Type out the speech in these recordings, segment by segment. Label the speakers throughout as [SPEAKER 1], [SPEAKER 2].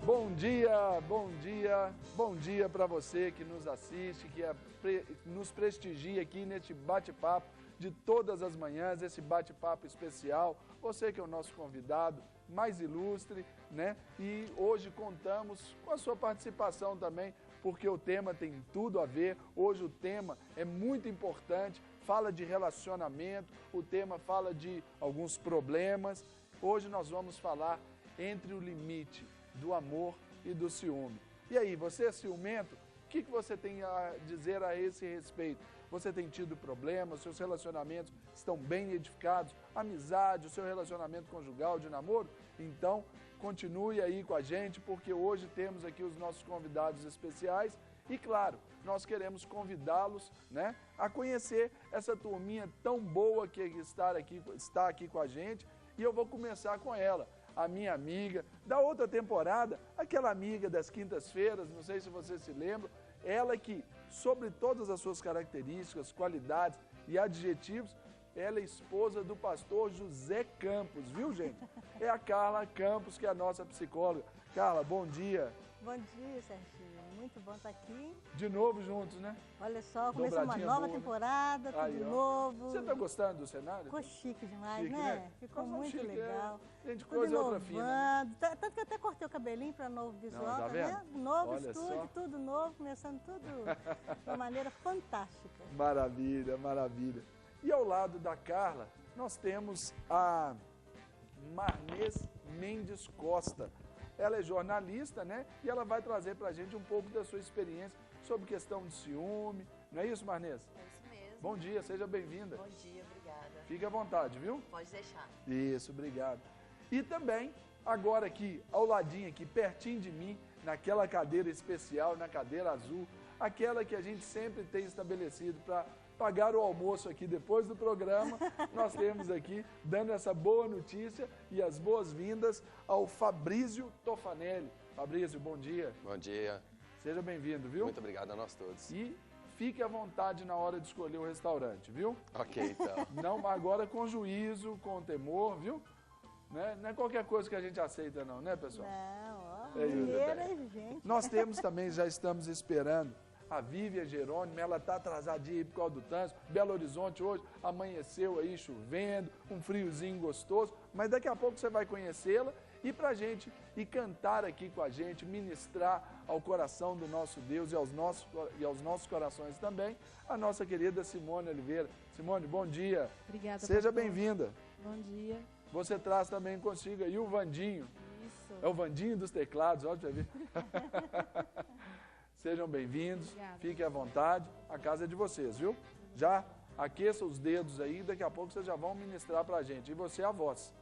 [SPEAKER 1] Bom dia, bom dia, bom dia para você que nos assiste, que nos prestigia aqui neste bate-papo de todas as manhãs, esse bate-papo especial. Você que é o nosso convidado mais ilustre, né? E hoje contamos com a sua participação também, porque o tema tem tudo a ver. Hoje o tema é muito importante, fala de relacionamento, o tema fala de alguns problemas. Hoje nós vamos falar entre o limite do amor e do ciúme. E aí, você é ciumento? O que você tem a dizer a esse respeito? Você tem tido problemas, seus relacionamentos estão bem edificados, amizade, o seu relacionamento conjugal, de namoro? Então, continue aí com a gente, porque hoje temos aqui os nossos convidados especiais e, claro, nós queremos convidá-los, né, a conhecer essa turminha tão boa que está aqui com a gente. E eu vou começar com ela, a minha amiga da outra temporada, aquela amiga das quintas-feiras, não sei se você se lembra, ela que, sobre todas as suas características, qualidades e adjetivos, ela é esposa do pastor José Campos, viu, gente? É a Carla Campos, que é a nossa psicóloga. Carla, bom dia.
[SPEAKER 2] Bom dia, Serginho. Muito bom estar aqui.
[SPEAKER 1] De novo juntos, né?
[SPEAKER 2] Olha só, começou uma nova temporada, tudo
[SPEAKER 1] aí,
[SPEAKER 2] novo.
[SPEAKER 1] Você está gostando do cenário?
[SPEAKER 2] Ficou chique demais,
[SPEAKER 1] chique,
[SPEAKER 2] né? Ficou muito
[SPEAKER 1] chique,
[SPEAKER 2] legal.
[SPEAKER 1] Gente, coisa é outra fina. Né?
[SPEAKER 2] Tanto que eu até cortei o cabelinho para novo visual,
[SPEAKER 1] não, tá vendo?
[SPEAKER 2] Vendo? Novo
[SPEAKER 1] Olha
[SPEAKER 2] estúdio,
[SPEAKER 1] só.
[SPEAKER 2] tudo novo, começando tudo de uma maneira fantástica.
[SPEAKER 1] Maravilha, maravilha. E ao lado da Carla, nós temos a Marnês Mendes Costa. Ela é jornalista, né? E ela vai trazer pra gente um pouco da sua experiência sobre questão de ciúme. Não é isso, Marnês?
[SPEAKER 3] É isso mesmo.
[SPEAKER 1] Bom dia, seja bem-vinda.
[SPEAKER 3] Bom dia, obrigada.
[SPEAKER 1] Fique à vontade, viu?
[SPEAKER 3] Pode deixar.
[SPEAKER 1] Isso, obrigado. E também, agora aqui, ao ladinho aqui, pertinho de mim, naquela cadeira especial, na cadeira azul, aquela que a gente sempre tem estabelecido para pagar o almoço aqui depois do programa, nós temos aqui, dando essa boa notícia e as boas-vindas ao Fabrício Tofanelli. Fabrício, bom dia.
[SPEAKER 4] Bom dia.
[SPEAKER 1] Seja bem-vindo, viu?
[SPEAKER 4] Muito obrigado a nós todos.
[SPEAKER 1] E fique à vontade na hora de escolher o restaurante, viu?
[SPEAKER 4] Ok, então.
[SPEAKER 1] Não, agora com juízo, com temor, viu? Né? Não é qualquer coisa que a gente aceita não, né, pessoal?
[SPEAKER 2] Não, ó, mineira é gente.
[SPEAKER 1] Nós temos também, já estamos esperando, a Vívia Jerônimo, ela está atrasadinha aí por causa do trânsito. Belo Horizonte hoje amanheceu aí chovendo, um friozinho gostoso, mas daqui a pouco você vai conhecê-la e pra gente ir cantar aqui com a gente, ministrar ao coração do nosso Deus e aos nossos corações também, a nossa querida Simone Oliveira. Simone, bom dia.
[SPEAKER 5] Obrigada.
[SPEAKER 1] Seja bem-vinda.
[SPEAKER 5] Bom dia.
[SPEAKER 1] Você traz também consigo aí o Vandinho.
[SPEAKER 5] Isso.
[SPEAKER 1] É o Vandinho dos teclados, olha pra ver. Sejam bem-vindos, fiquem à vontade, a casa é de vocês, viu? Já aqueça os dedos aí, daqui a pouco vocês já vão ministrar pra gente, e você a voz.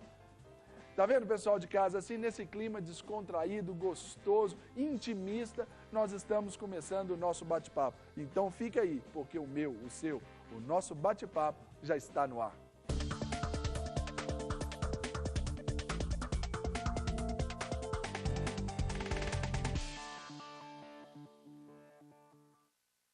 [SPEAKER 1] Tá vendo, pessoal de casa, assim, nesse clima descontraído, gostoso, intimista, nós estamos começando o nosso bate-papo. Então fica aí, porque o meu, o seu, o nosso bate-papo já está no ar.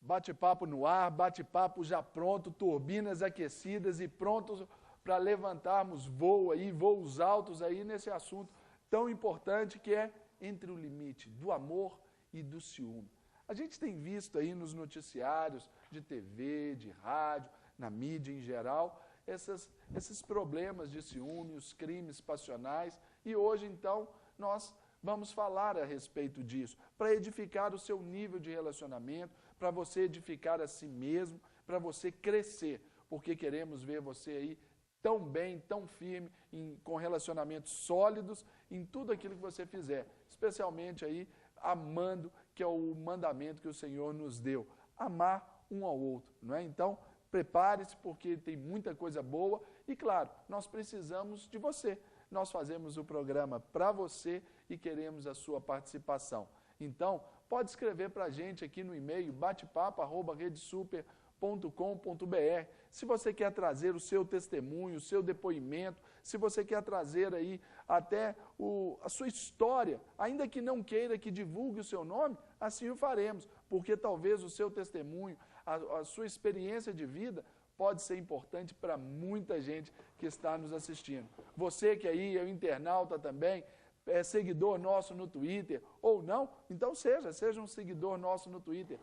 [SPEAKER 1] Bate-papo no ar, bate-papo já pronto, turbinas aquecidas e prontos para levantarmos voo aí, voos altos aí nesse assunto tão importante que é entre o limite do amor e do ciúme. A gente tem visto aí nos noticiários de TV, de rádio, na mídia em geral, esses problemas de ciúme, os crimes passionais, e hoje então nós vamos falar a respeito disso, para edificar o seu nível de relacionamento, para você edificar a si mesmo, para você crescer, porque queremos ver você aí tão bem, tão firme, com relacionamentos sólidos em tudo aquilo que você fizer, especialmente aí amando, que é o mandamento que o Senhor nos deu, amar um ao outro, não é? Então, prepare-se porque tem muita coisa boa e, claro, nós precisamos de você. Nós fazemos o programa para você e queremos a sua participação. Então, pode escrever para a gente aqui no e-mail batepapo@redesuper.com.br. Se você quer trazer o seu testemunho, o seu depoimento, se você quer trazer aí até a sua história, ainda que não queira que divulgue o seu nome, assim o faremos, porque talvez o seu testemunho, a sua experiência de vida pode ser importante para muita gente que está nos assistindo. Você que aí é o internauta também, seguidor nosso no Twitter ou não, então seja um seguidor nosso no Twitter,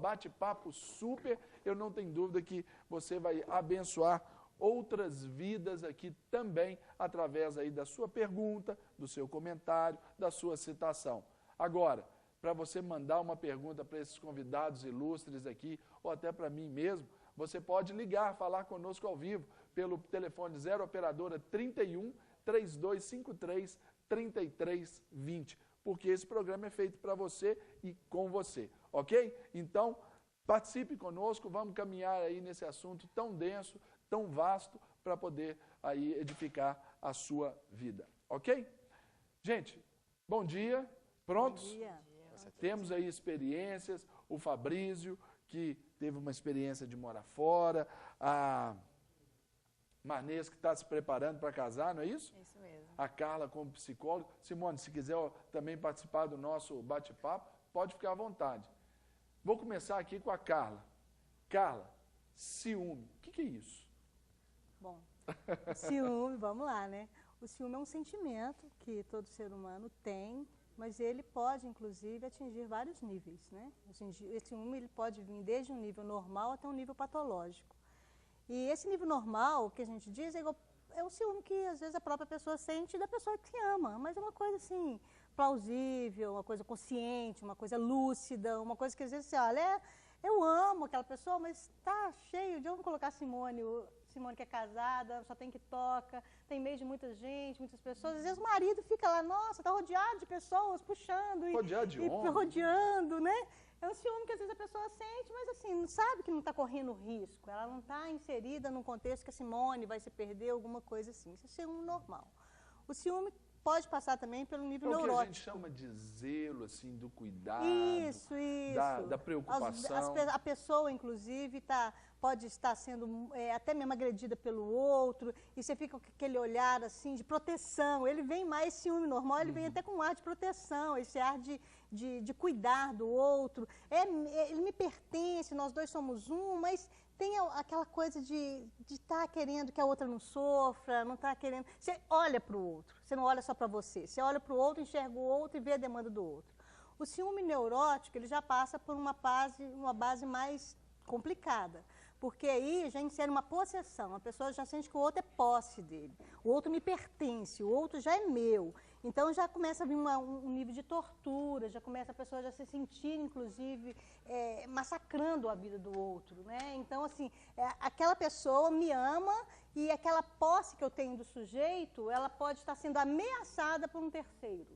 [SPEAKER 1] @batepapo-super. Eu não tenho dúvida que você vai abençoar outras vidas aqui também, através aí da sua pergunta, do seu comentário, da sua citação. Agora, para você mandar uma pergunta para esses convidados ilustres aqui, ou até para mim mesmo, você pode ligar, falar conosco ao vivo, pelo telefone 0 operadora 31 3253 3320, porque esse programa é feito para você e com você, ok? Então, participe conosco, vamos caminhar aí nesse assunto tão denso, tão vasto, para poder aí edificar a sua vida, ok? Gente, bom dia, prontos?
[SPEAKER 2] Bom dia.
[SPEAKER 1] Temos aí experiências, o Fabrício, que teve uma experiência de morar fora, a Marnês, que está se preparando para casar, não é isso?
[SPEAKER 3] Isso mesmo.
[SPEAKER 1] A Carla como psicóloga. Simone, se quiser também participar do nosso bate-papo, pode ficar à vontade. Vou começar aqui com a Carla. Carla, ciúme, o que é isso?
[SPEAKER 2] Bom, o ciúme, vamos lá, né? O ciúme é um sentimento que todo ser humano tem, mas ele pode, inclusive, atingir vários níveis, né? Esse ciúme ele pode vir desde um nível normal até um nível patológico. E esse nível normal, que a gente diz, é o ciúme que às vezes a própria pessoa sente da pessoa que ama, mas é uma coisa assim, plausível, uma coisa consciente, uma coisa lúcida, uma coisa que às vezes você olha, eu amo aquela pessoa, mas está cheio de, vamos colocar Simone que é casada, só tem que toca, tem meio de muita gente, muitas pessoas. Às vezes o marido fica lá, nossa, está rodeado de pessoas, puxando rodeando, né? É um ciúme que às vezes a pessoa sente, mas assim, não sabe que não está correndo risco. Ela não está inserida num contexto que a Simone vai se perder, alguma coisa assim. Isso é ciúme normal. O ciúme pode passar também pelo nível neurótico.
[SPEAKER 1] É o que a gente chama de zelo, assim, do cuidado,
[SPEAKER 2] isso.
[SPEAKER 1] Da preocupação.
[SPEAKER 2] A pessoa, inclusive, pode estar sendo até mesmo agredida pelo outro, e você fica com aquele olhar assim de proteção. Ele vem mais ciúme normal, ele vem até com um ar de proteção, esse ar de cuidar do outro. Ele me pertence, nós dois somos um, mas tem aquela coisa de estar querendo que a outra não sofra, não está querendo. Você olha para o outro, você não olha só para você. Você olha para o outro, enxerga o outro e vê a demanda do outro. O ciúme neurótico, ele já passa por uma base mais complicada. Porque aí já insere uma possessão, a pessoa já sente que o outro é posse dele, o outro me pertence, o outro já é meu. Então já começa a vir um nível de tortura, já começa a pessoa já se sentir, inclusive, massacrando a vida do outro, né? Então, assim, aquela pessoa me ama e aquela posse que eu tenho do sujeito, ela pode estar sendo ameaçada por um terceiro.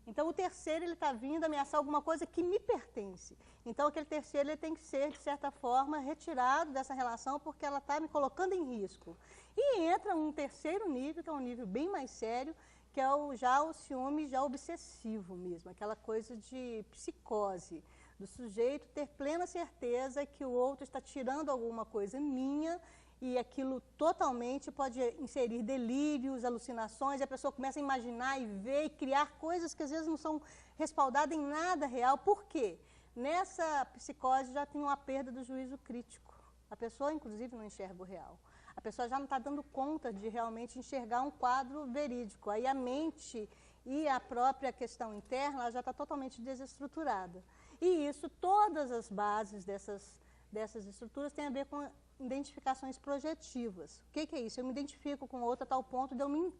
[SPEAKER 2] Então, o terceiro ele está vindo ameaçar alguma coisa que me pertence. Então, aquele terceiro ele tem que ser, de certa forma, retirado dessa relação porque ela está me colocando em risco. E entra um terceiro nível, que é um nível bem mais sério, que é já o ciúme já obsessivo mesmo, aquela coisa de psicose, do sujeito ter plena certeza que o outro está tirando alguma coisa minha, e aquilo totalmente pode inserir delírios, alucinações, e a pessoa começa a imaginar e ver e criar coisas que às vezes não são respaldadas em nada real. Por quê? Nessa psicose já tem uma perda do juízo crítico. A pessoa, inclusive, não enxerga o real. A pessoa já não está dando conta de realmente enxergar um quadro verídico. Aí a mente e a própria questão interna ela já está totalmente desestruturada. E isso, todas as bases dessas estruturas têm a ver com identificações projetivas. O que é isso? Eu me identifico com o outro a tal ponto de eu me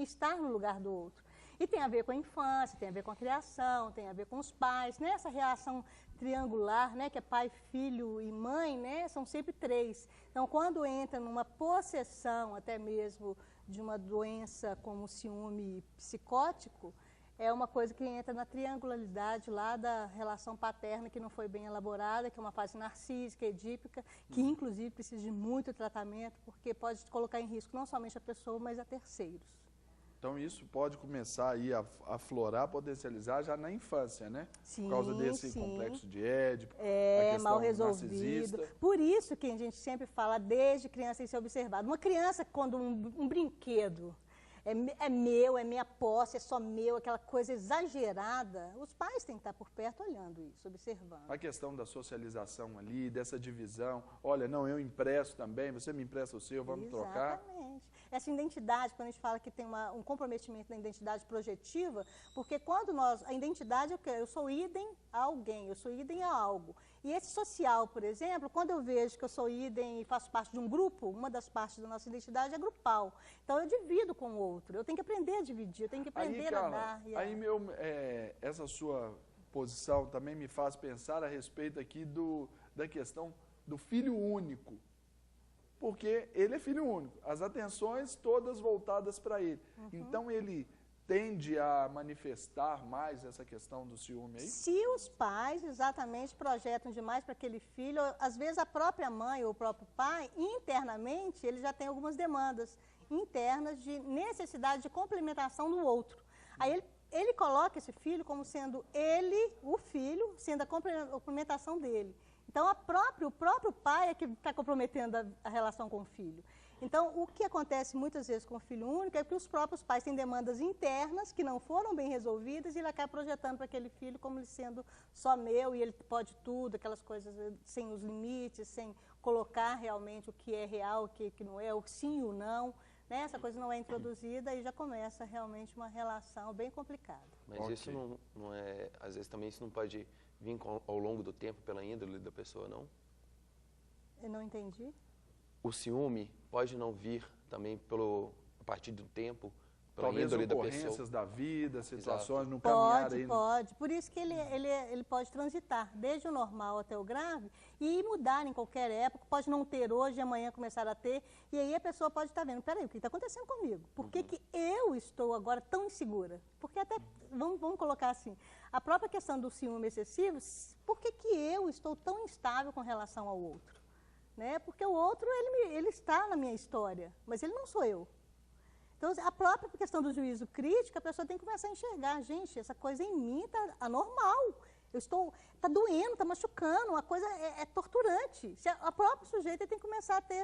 [SPEAKER 2] estar no lugar do outro. E tem a ver com a infância, tem a ver com a criação, tem a ver com os pais, né? Essa reação triangular, né? Que é pai, filho e mãe, né? São sempre três. Então, quando entra numa possessão, até mesmo de uma doença como o ciúme psicótico, é uma coisa que entra na triangularidade lá da relação paterna que não foi bem elaborada, que é uma fase narcísica, edípica, que inclusive precisa de muito tratamento, porque pode colocar em risco não somente a pessoa, mas a terceiros.
[SPEAKER 1] Então isso pode começar aí a aflorar, potencializar já na infância, né?
[SPEAKER 2] Sim,
[SPEAKER 1] por causa desse complexo de Édipo,
[SPEAKER 2] a questão
[SPEAKER 1] mal
[SPEAKER 2] resolvido.
[SPEAKER 1] Narcisista.
[SPEAKER 2] Por isso que a gente sempre fala desde criança em ser observado. Uma criança, quando um brinquedo é meu, é minha posse, é só meu, aquela coisa exagerada, os pais têm que estar por perto olhando isso, observando.
[SPEAKER 1] A questão da socialização ali, dessa divisão, olha, não, eu empresto também, você me empresta o seu, vamos trocar.
[SPEAKER 2] Exatamente. essa identidade, quando a gente fala que tem um comprometimento na identidade projetiva, porque quando a identidade é o quê? Eu sou idem a alguém, eu sou idem a algo. E esse social, por exemplo, quando eu vejo que eu sou idem e faço parte de um grupo, uma das partes da nossa identidade é grupal. Então eu divido com o outro, eu tenho que aprender a dividir, eu tenho que aprender
[SPEAKER 1] Carla,
[SPEAKER 2] a dar.
[SPEAKER 1] Aí essa sua posição também me faz pensar a respeito aqui da questão do filho único. Porque ele é filho único, as atenções todas voltadas para ele. Então ele tende a manifestar mais essa questão do ciúme aí?
[SPEAKER 2] Se os pais exatamente projetam demais para aquele filho, às vezes a própria mãe ou o próprio pai, internamente, ele já tem algumas demandas internas de necessidade de complementação do outro. Aí ele coloca esse filho como sendo ele, o filho, sendo a complementação dele. Então, o próprio pai é que está comprometendo a relação com o filho. Então, o que acontece muitas vezes com o filho único é que os próprios pais têm demandas internas que não foram bem resolvidas e ele acaba projetando para aquele filho como ele sendo só meu e ele pode tudo, aquelas coisas sem os limites, sem colocar realmente o que é real, o que não é, o sim e o não. Né? Essa coisa não é introduzida e já começa realmente uma relação bem complicada.
[SPEAKER 3] Mas isso não é, às vezes também isso não pode vir ao longo do tempo pela índole da pessoa, não?
[SPEAKER 2] Eu não entendi.
[SPEAKER 3] O ciúme pode não vir também a partir do tempo, pela
[SPEAKER 1] talvez
[SPEAKER 3] índole da pessoa.
[SPEAKER 1] ocorrências da vida, situações
[SPEAKER 3] Exato.
[SPEAKER 1] no caminhar aí.
[SPEAKER 2] Pode. Por isso que ele pode transitar desde o normal até o grave e mudar em qualquer época. Pode não ter hoje, amanhã começar a ter. E aí a pessoa pode estar vendo, peraí, o que está acontecendo comigo? Por que eu estou agora tão insegura? Porque até, vamos colocar assim, a própria questão do ciúme excessivo, por que eu estou tão instável com relação ao outro? Né? Porque o outro, ele está na minha história, mas ele não sou eu. Então, a própria questão do juízo crítico, a pessoa tem que começar a enxergar, gente, essa coisa em mim está anormal, está doendo, está machucando, a coisa é torturante. A própria sujeita tem que começar a ter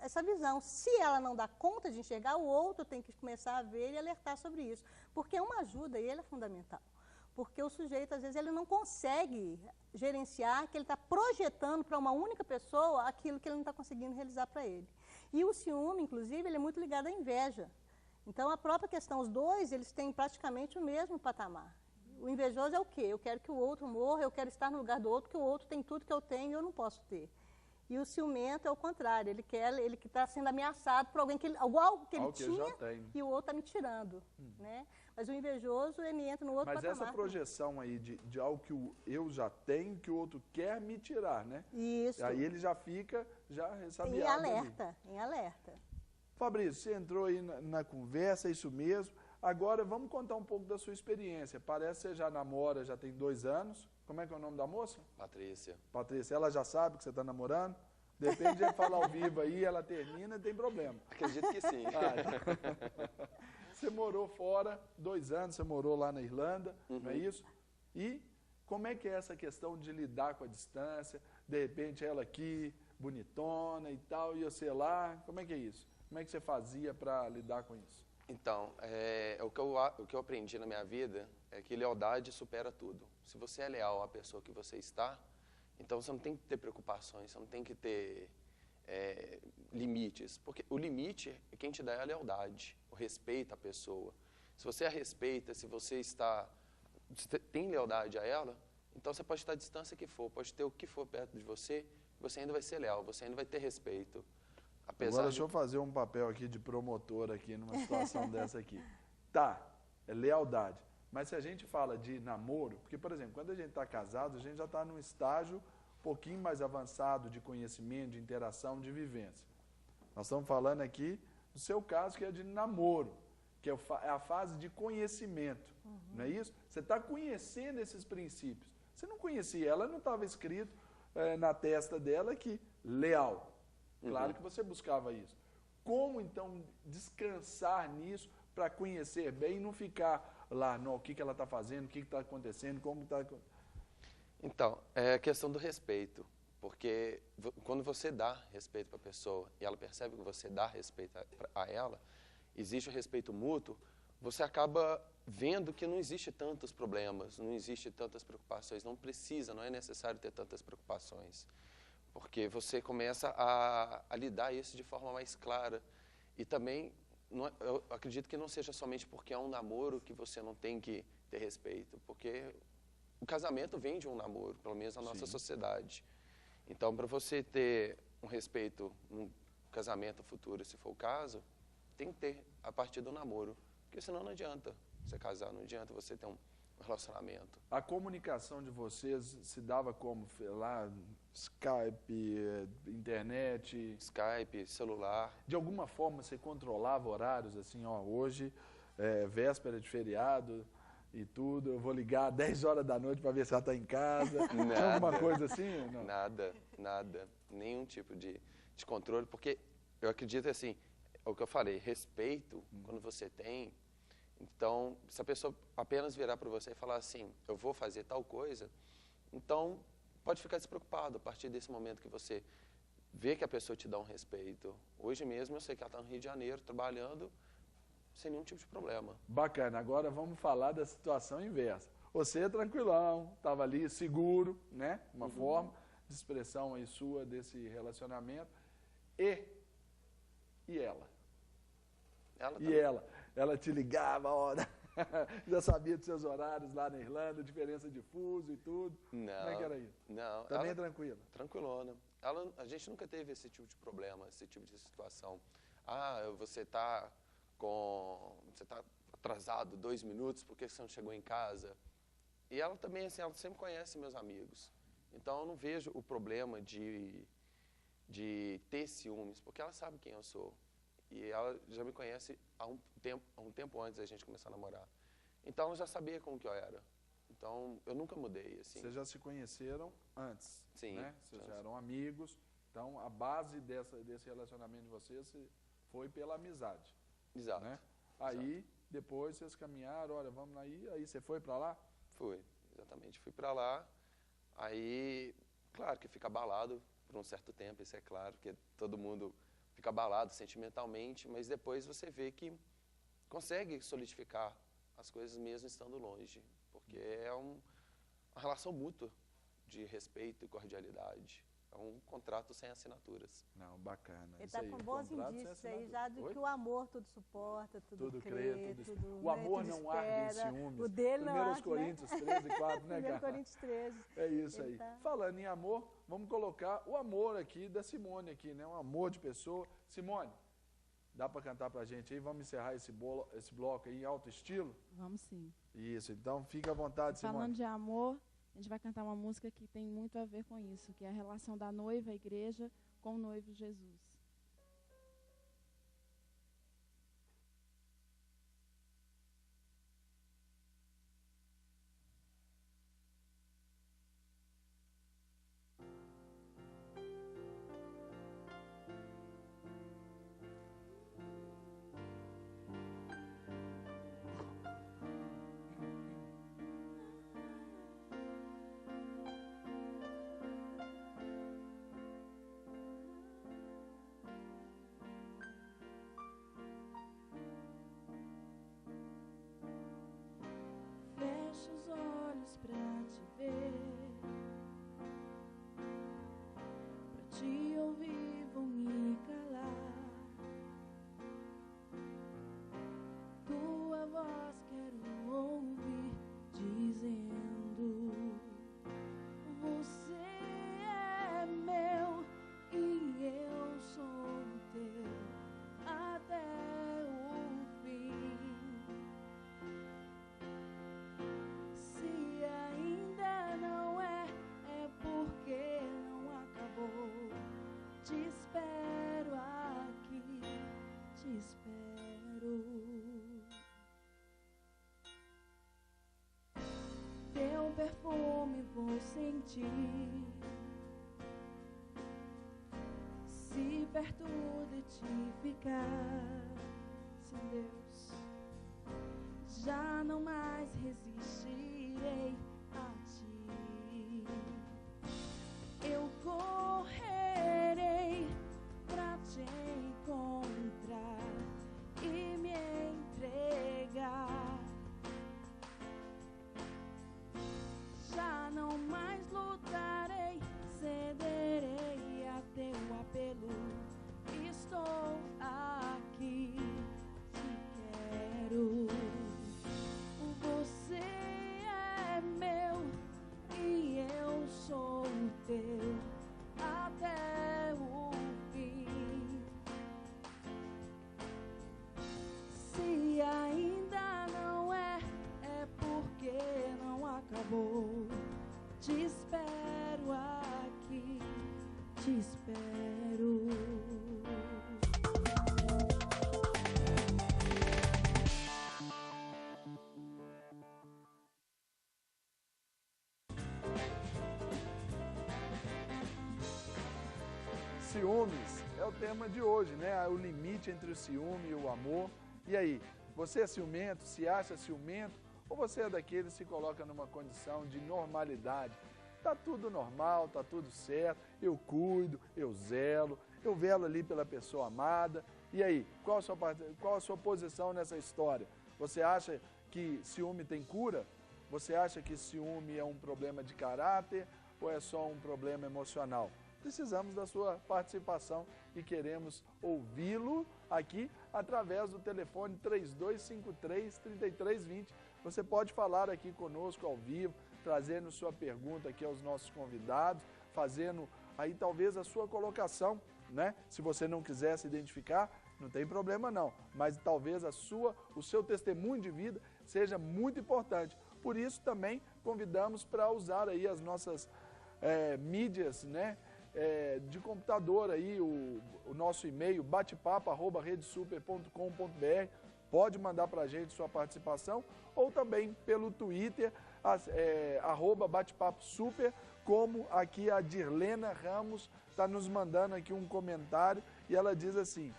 [SPEAKER 2] essa visão. Se ela não dá conta de enxergar, o outro tem que começar a ver e alertar sobre isso. Porque uma ajuda, e ele é fundamental. Porque o sujeito, às vezes, ele não consegue gerenciar, que ele está projetando para uma única pessoa aquilo que ele não está conseguindo realizar para ele. E o ciúme, inclusive, ele é muito ligado à inveja. Então, a própria questão, os dois, eles têm praticamente o mesmo patamar. O invejoso é o quê? Eu quero que o outro morra, eu quero estar no lugar do outro, porque o outro tem tudo que eu tenho e eu não posso ter. E o ciumento é o contrário, ele que está sendo ameaçado por alguém algo que ele tinha e o outro está me tirando. Né? Mas o invejoso, ele entra no outro patamar.
[SPEAKER 1] Mas essa projeção aí de algo que eu já tenho, que o outro quer me tirar, né?
[SPEAKER 2] Isso.
[SPEAKER 1] Aí ele já fica ressabiado.
[SPEAKER 2] Em alerta, em alerta.
[SPEAKER 1] Fabrício, você entrou aí na conversa, é isso mesmo. Agora vamos contar um pouco da sua experiência. Parece que você já namora, já tem 2 anos. Como é que é o nome da moça?
[SPEAKER 3] Patrícia.
[SPEAKER 1] Patrícia, ela já sabe que você está namorando? Depende de falar ao vivo aí, ela termina, tem problema.
[SPEAKER 3] Acredito que sim.
[SPEAKER 1] Você morou fora, 2 anos, você morou lá na Irlanda, não é isso? E como é que é essa questão de lidar com a distância? De repente ela aqui, bonitona e tal, e você lá, como é que é isso? Como é que você fazia para lidar com isso?
[SPEAKER 3] Então, o que eu aprendi na minha vida é que lealdade supera tudo. Se você é leal à pessoa que você está, então você não tem que ter preocupações, você não tem que ter limites. Porque o limite, quem te dá é a lealdade, o respeito à pessoa. Se você a respeita, se você tem lealdade a ela, então você pode estar à distância que for, pode ter o que for perto de você ainda vai ser leal, você ainda vai ter respeito.
[SPEAKER 1] Agora deixa eu fazer um papel aqui de promotor aqui numa situação dessa aqui. Tá, é lealdade. Mas se a gente fala de namoro, porque, por exemplo, quando a gente está casado, a gente já está num estágio um pouquinho mais avançado de conhecimento, de interação, de vivência. Nós estamos falando aqui do seu caso, que é de namoro, que é a fase de conhecimento, não é isso? Você está conhecendo esses princípios. Você não conhecia ela, não estava escrito na testa dela que leal. Claro que você buscava isso. Como, então, descansar nisso para conhecer bem e não ficar lá, no, o que ela está fazendo, o que está acontecendo, como está...
[SPEAKER 3] Então, é a questão do respeito. Porque quando você dá respeito para a pessoa e ela percebe que você dá respeito a ela, existe o respeito mútuo, você acaba vendo que não existe tantos problemas, não existe tantas preocupações, não é necessário ter tantas preocupações. Porque você começa a lidar isso de forma mais clara. E também eu acredito que não seja somente porque é um namoro que você não tem que ter respeito, porque o casamento vem de um namoro, pelo menos na nossa sociedade. Então, para você ter um respeito num casamento futuro, se for o caso, tem que ter a partir do namoro, porque senão não adianta você casar, não adianta você ter um relacionamento.
[SPEAKER 1] A comunicação de vocês se dava como? Lá, Skype, internet?
[SPEAKER 3] Skype, celular.
[SPEAKER 1] De alguma forma você controlava horários, assim, ó, hoje é véspera de feriado e tudo, eu vou ligar 10 horas da noite para ver se ela está em casa? Tinha alguma coisa assim? Não?
[SPEAKER 3] Nada. Nenhum tipo de controle, porque eu acredito assim, é o que eu falei, respeito, quando você tem. Então, se a pessoa apenas virar para você e falar assim, eu vou fazer tal coisa, então pode ficar despreocupado a partir desse momento que você vê que a pessoa te dá um respeito. Hoje mesmo eu sei que ela está no Rio de Janeiro trabalhando sem nenhum tipo de problema.
[SPEAKER 1] Bacana, agora vamos falar da situação inversa. Você é tranquilão, estava ali seguro, né? Uma forma de expressão aí sua desse relacionamento. E ela? Ela te ligava, ó, já sabia dos seus horários lá na Irlanda, diferença de fuso e tudo.
[SPEAKER 3] Não.
[SPEAKER 1] Como é que era isso?
[SPEAKER 3] Não.
[SPEAKER 1] Também tranquila?
[SPEAKER 3] Tranquilona. A gente nunca teve esse tipo de problema, esse tipo de situação. Você está atrasado 2 minutos porque você não chegou em casa. E ela também, assim, ela sempre conhece meus amigos. Então eu não vejo o problema de ter ciúmes, porque ela sabe quem eu sou. E ela já me conhece há um tempo antes da gente começar a namorar. Então ela já sabia como que eu era. Então eu nunca mudei, assim.
[SPEAKER 1] Vocês já se conheceram antes?
[SPEAKER 3] Sim.
[SPEAKER 1] Né? Vocês já eram amigos. Então a base desse relacionamento de vocês foi pela amizade.
[SPEAKER 3] Exato.
[SPEAKER 1] Né? Aí depois vocês caminharam, olha, vamos aí. Aí você foi para lá?
[SPEAKER 3] Fui, exatamente. Fui para lá. Aí, claro que fica abalado por um certo tempo, isso é claro, porque todo mundo fica abalado sentimentalmente, mas depois você vê que consegue solidificar as coisas mesmo estando longe, porque é uma relação mútua de respeito e cordialidade. É um contrato sem assinaturas.
[SPEAKER 1] Não, bacana.
[SPEAKER 2] Ele está com bons indícios aí já de que o amor tudo suporta, tudo crê, tudo
[SPEAKER 1] o amor
[SPEAKER 2] tudo
[SPEAKER 1] não
[SPEAKER 2] espera.
[SPEAKER 1] arde em ciúmes.
[SPEAKER 2] O dele não arde,
[SPEAKER 1] Coríntios 13:4, né, cara?
[SPEAKER 2] 1 Coríntios 13.
[SPEAKER 1] É isso aí. Falando em amor, vamos colocar o amor aqui da Simone aqui, né? Um amor de pessoa. Simone, dá para cantar pra gente aí? Vamos encerrar esse bloco aí em alto estilo?
[SPEAKER 4] Vamos sim.
[SPEAKER 1] Isso, então fica à vontade, Simone.
[SPEAKER 4] Falando de amor, a gente vai cantar uma música que tem muito a ver com isso, que é a relação da noiva, a igreja, com o noivo Jesus. Fecha os olhos pra te ver, pra te ouvir, vou me calar. Tua voz quero ouvir dizendo: você é meu e eu sou teu até o fim. Se ainda não é porque não acabou. Te espero aqui, te espero. Teu perfume vou sentir, se perto de ti ficar. Sim, Deus, já não mais resistirei a ti. Eu correrei pra te encontrar e me entregar. Já não mais lutarei, cederei a teu apelo. Estou aqui, amor. Te espero aqui, te espero.
[SPEAKER 1] Ciúmes é o tema de hoje, né? O limite entre o ciúme e o amor. E aí, você é ciumento, se acha ciumento, ou você é daquele que se coloca numa condição de normalidade? Tá tudo normal, tá tudo certo, eu cuido, eu velo ali pela pessoa amada. E aí, qual a sua posição nessa história? Você acha que ciúme tem cura? Você acha que ciúme é um problema de caráter ou é só um problema emocional? Precisamos da sua participação e queremos ouvi-lo aqui através do telefone 3253-3320. Você pode falar aqui conosco ao vivo, trazendo sua pergunta aqui aos nossos convidados, fazendo aí talvez a sua colocação, né? Se você não quiser se identificar, não tem problema não, mas talvez o seu testemunho de vida seja muito importante. Por isso também convidamos para usar aí as nossas mídias, né? De computador aí, o nosso e-mail batepapo@redesuper.com.br. Pode mandar para a gente sua participação ou também pelo Twitter, @batepaposuper, como aqui a Dirlena Ramos está nos mandando aqui um comentário e ela diz assim: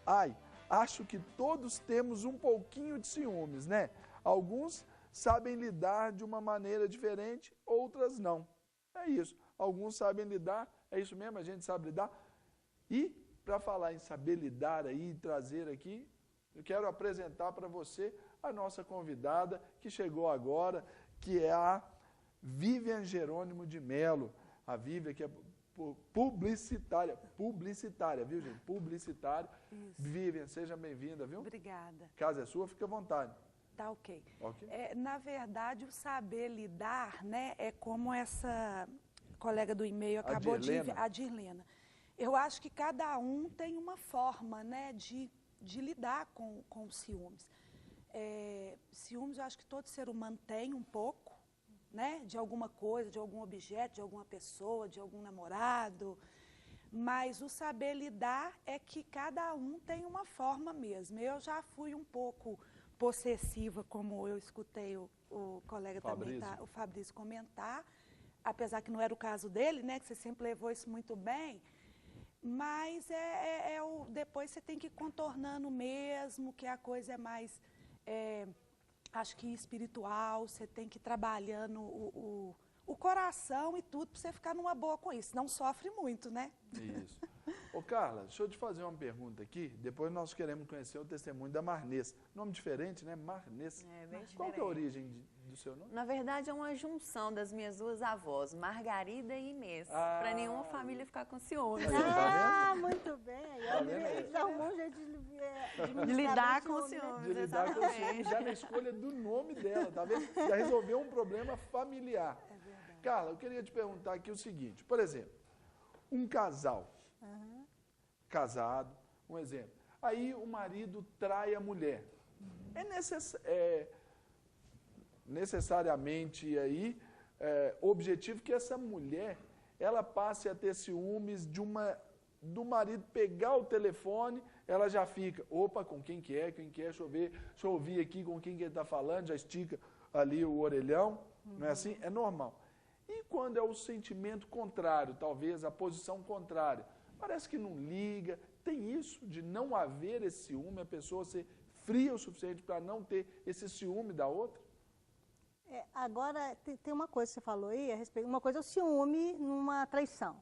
[SPEAKER 1] ai, acho que todos temos um pouquinho de ciúmes, né? Alguns sabem lidar de uma maneira diferente, outras não. É isso, alguns sabem lidar. É isso mesmo, a gente sabe lidar. E, para falar em saber lidar aí, trazer aqui, eu quero apresentar para você a nossa convidada que chegou agora, que é a Vivian Jerônimo de Melo. A Vivian, que é publicitária, viu, gente? Publicitária.
[SPEAKER 5] Isso.
[SPEAKER 1] Vivian, seja bem-vinda, viu?
[SPEAKER 5] Obrigada.
[SPEAKER 1] Casa é sua, fica à vontade.
[SPEAKER 5] Tá ok.
[SPEAKER 1] Ok.
[SPEAKER 5] Na verdade, o saber lidar, né, é como essa colega do e-mail acabou a Dirlena. Eu acho que cada um tem uma forma, né, de lidar com os ciúmes. Ciúmes, eu acho que todo ser humano tem um pouco, né, de alguma coisa, de algum objeto, de alguma pessoa, de algum namorado. Mas o saber lidar é que cada um tem uma forma mesmo. Eu já fui um pouco possessiva, como eu escutei o colega também, o Fabrício comentar, apesar que não era o caso dele, né, que você sempre levou isso muito bem, mas depois você tem que ir contornando mesmo, que a coisa é mais, acho que espiritual, você tem que ir trabalhando o coração e tudo para você ficar numa boa com isso, não sofre muito, né?
[SPEAKER 1] Isso. Ô Carla, deixa eu te fazer uma pergunta aqui, depois nós queremos conhecer o testemunho da Marnês. Nome diferente, né? Marnês.
[SPEAKER 6] É, bem diferente.
[SPEAKER 1] Qual que é a origem do seu nome?
[SPEAKER 6] Na verdade, é uma junção das minhas duas avós, Margarida e Inês, para nenhuma família ficar com ciúmes.
[SPEAKER 1] Tá vendo?
[SPEAKER 2] Muito bem.
[SPEAKER 1] Tá vendo?
[SPEAKER 2] Eles arrumam um jeito
[SPEAKER 6] De lidar com ciúmes,
[SPEAKER 1] De lidar com o ciúme,
[SPEAKER 6] exatamente.
[SPEAKER 1] já na escolha do nome dela, tá vendo? Já resolveu um problema familiar.
[SPEAKER 5] É verdade.
[SPEAKER 1] Carla, eu queria te perguntar aqui o seguinte, por exemplo, um casal, casado, um exemplo, aí o marido trai a mulher. Necessariamente aí objetivo que essa mulher ela passe a ter ciúmes do marido pegar o telefone, ela já fica, opa, com quem que é, deixa eu ouvir aqui com quem que ele está falando, já estica ali o orelhão, não é assim? É normal. E quando é o sentimento contrário, talvez a posição contrária, parece que não liga, tem isso de não haver esse ciúme, a pessoa ser fria o suficiente para não ter esse ciúme da outra?
[SPEAKER 2] Agora, tem uma coisa que você falou aí, a respeito, uma coisa é o ciúme numa traição,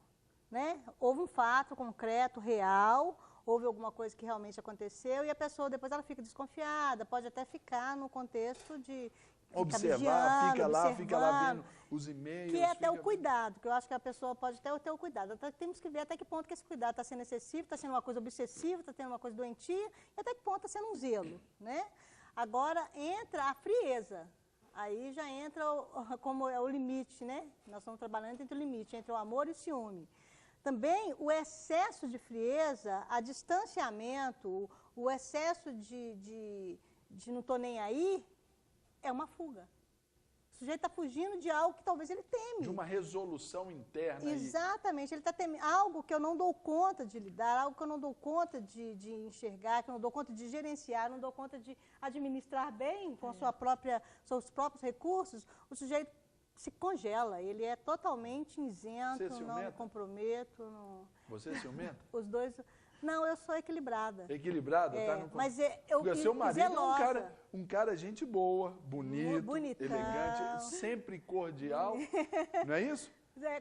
[SPEAKER 2] né? Houve um fato concreto, real, houve alguma coisa que realmente aconteceu e a pessoa depois ela fica desconfiada, pode até ficar no contexto de
[SPEAKER 1] observar, fica lá vendo os e-mails.
[SPEAKER 2] Que é até o cuidado, que eu acho que a pessoa pode até ter o cuidado. Até temos que ver até que ponto que esse cuidado está sendo excessivo, está sendo uma coisa obsessiva, está sendo uma coisa doentia, e até que ponto está sendo um zelo, né? Agora entra a frieza. Aí já entra como é o limite, né? Nós estamos trabalhando entre o limite, entre o amor e o ciúme. Também o excesso de frieza, a distanciamento, o excesso de não estou nem aí, é uma fuga. O sujeito está fugindo de algo que talvez ele teme.
[SPEAKER 1] De uma resolução interna.
[SPEAKER 2] Exatamente. Ele está temendo algo que eu não dou conta de lidar, algo que eu não dou conta de enxergar, que eu não dou conta de gerenciar, não dou conta de administrar bem com seus próprios recursos. O sujeito se congela, ele é totalmente isento, não me comprometo. Não...
[SPEAKER 1] Você é ciumenta?
[SPEAKER 2] Os dois... Não, eu sou equilibrada.
[SPEAKER 1] Equilibrada? Tá no...
[SPEAKER 2] Mas eu
[SPEAKER 1] seu marido
[SPEAKER 2] zelosa.
[SPEAKER 1] É um cara gente boa, bonito, elegante, sempre cordial. Não é isso?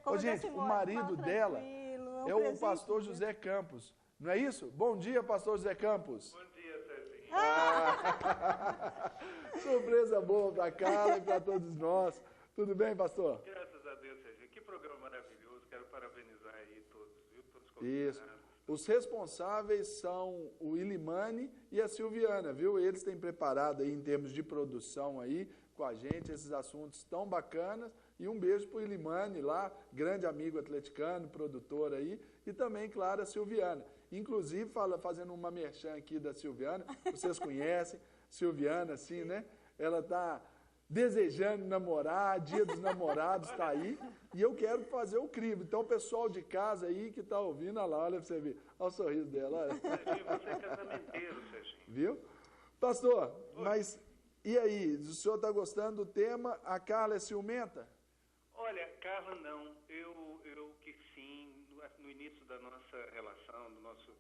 [SPEAKER 1] Ô, gente, o marido dela é o pastor José Campos. Não é isso? Bom dia, pastor José Campos.
[SPEAKER 7] Bom dia, Serginho.
[SPEAKER 1] Surpresa boa para Carla e para todos nós. Tudo bem, pastor?
[SPEAKER 7] Graças a Deus, Serginho. Que programa maravilhoso. Quero parabenizar aí todos, viu? Todos
[SPEAKER 1] isso. Os responsáveis são o Ilimane e a Silviana, viu? Eles têm preparado aí em termos de produção aí com a gente esses assuntos tão bacanas. E um beijo para o Ilimane lá, grande amigo atleticano, produtor aí, e também, claro, a Silviana. Inclusive, fazendo uma merchan aqui da Silviana, vocês conhecem, Silviana, assim, né? Ela está desejando namorar, Dia dos Namorados está aí, e eu quero fazer o crivo. Então, o pessoal de casa aí que está ouvindo, olha lá, olha para você ver, olha o sorriso dela. Olha.
[SPEAKER 7] Serginho, você é casamenteiro, Serginho.
[SPEAKER 1] Viu? Pastor, mas e aí, o senhor está gostando do tema? A Carla é ciumenta?
[SPEAKER 7] Olha, Carla, não. Eu que sim, no início da nossa relação, do nosso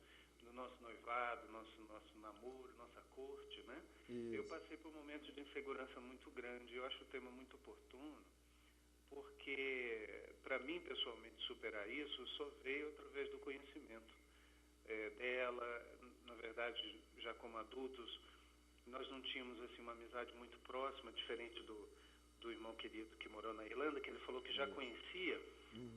[SPEAKER 7] noivado, nosso namoro, nossa corte, né? Isso. Eu passei por momentos de insegurança muito grande. Eu acho o tema muito oportuno, porque, para mim, pessoalmente, superar isso só veio através do conhecimento dela. Na verdade, já como adultos, nós não tínhamos assim, uma amizade muito próxima, diferente do irmão querido que morou na Irlanda, que ele falou que já conhecia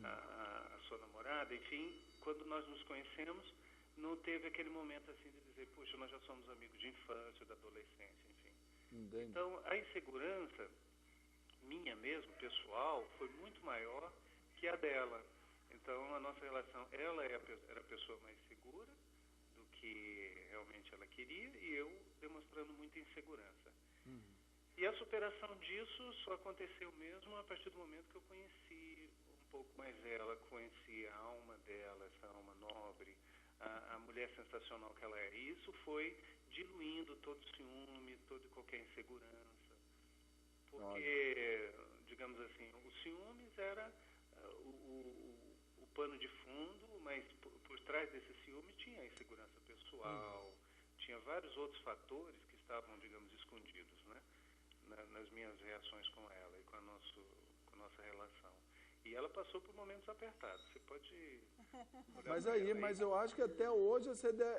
[SPEAKER 7] a sua namorada. Enfim, quando nós nos conhecemos, não teve aquele momento assim de dizer, puxa, nós já somos amigos de infância, da adolescência, enfim. Entendi. Então, a insegurança minha mesmo, pessoal, foi muito maior que a dela. Então, a nossa relação, ela era a pessoa mais segura do que realmente ela queria e eu demonstrando muita insegurança. E a superação disso só aconteceu mesmo a partir do momento que eu conheci um pouco mais ela, conheci a alma dela, essa alma nobre, a mulher sensacional que ela é. E isso foi diluindo todo o ciúme, toda e qualquer insegurança. Porque, digamos assim, o ciúmes era o pano de fundo, mas por trás desse ciúme tinha a insegurança pessoal, tinha vários outros fatores que estavam, digamos, escondidos, né? Nas minhas reações com ela e com a nossa relação. E ela passou por momentos apertados. Você pode...
[SPEAKER 1] Mas eu acho que até hoje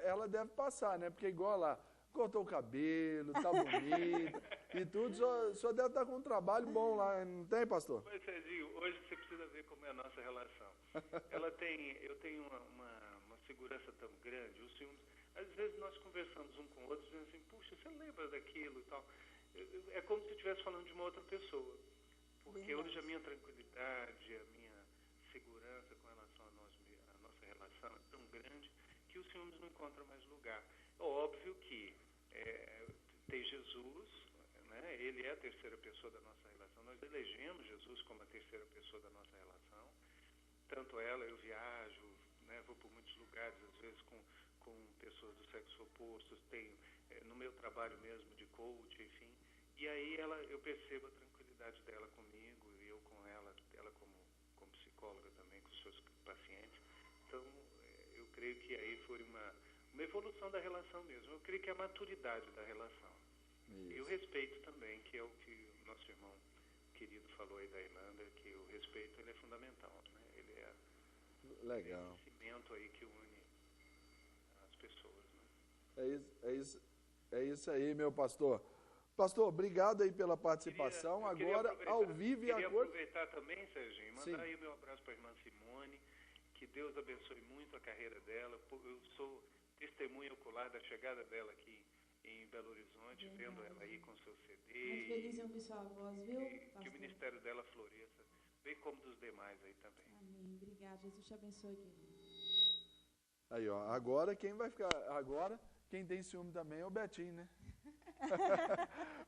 [SPEAKER 1] ela deve passar, né? Porque igual lá, cortou o cabelo, tá bonita e tudo, só deve estar com um trabalho bom lá, não tem, pastor?
[SPEAKER 7] Mas, Serginho, hoje você precisa ver como é a nossa relação. Eu tenho uma segurança tão grande, os ciúmes, às vezes nós conversamos um com o outro, dizendo assim, puxa, você lembra daquilo e tal? É como se eu estivesse falando de uma outra pessoa. Porque hoje a minha tranquilidade, a minha segurança com relação à nossa relação é tão grande que os ciúmes não encontram mais lugar. É óbvio que tem Jesus, né? Ele é a terceira pessoa da nossa relação. Nós elegemos Jesus como a terceira pessoa da nossa relação. Tanto ela, eu viajo, né? Vou por muitos lugares, às vezes com pessoas do sexo oposto, tenho no meu trabalho mesmo de coach, enfim. E aí eu percebo a tranquilidade dela comigo e eu com ela como psicóloga também, com os seus pacientes. Então, eu creio que aí foi uma evolução da relação mesmo. Eu creio que é a maturidade da relação. Isso. E o respeito também, que é o que o nosso irmão querido falou aí da Irlanda, que o respeito ele é fundamental, né? Ele é o cimento aí que une as pessoas, né?
[SPEAKER 1] É isso aí, meu pastor. Pastor, obrigado aí pela participação. Agora, ao vivo e a cor...
[SPEAKER 7] aproveitar também, Serginho, mandar aí o meu abraço para a irmã Simone, que Deus abençoe muito a carreira dela. Eu sou testemunha ocular da chegada dela aqui em Belo Horizonte, vendo ela aí com seu CD.
[SPEAKER 4] Muito feliz em ouvir sua voz, viu,
[SPEAKER 7] que o ministério dela floresça, bem como dos demais aí também.
[SPEAKER 4] Amém. Obrigada. Jesus te abençoe, querido.
[SPEAKER 1] Aí, ó, agora quem vai ficar... Agora, quem tem ciúme também é o Betinho, né?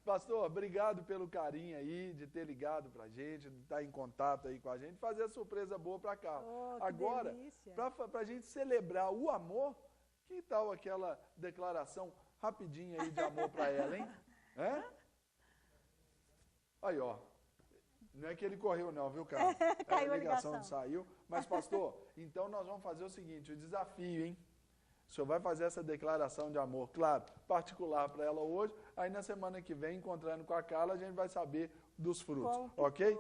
[SPEAKER 1] Pastor, obrigado pelo carinho aí, de ter ligado pra gente, de estar em contato aí com a gente, fazer a surpresa boa pra Carla.
[SPEAKER 2] Oh,
[SPEAKER 1] agora, pra gente celebrar o amor, que tal aquela declaração rapidinha aí de amor pra ela, hein? É? Aí, ó. Não é que ele correu não, viu, Carla?
[SPEAKER 2] Caiu
[SPEAKER 1] a ligação não saiu. Mas, pastor, então nós vamos fazer o seguinte, o desafio, hein? O senhor vai fazer essa declaração de amor, claro, particular para ela hoje, aí na semana que vem, encontrando com a Carla, a gente vai saber dos frutos, ok?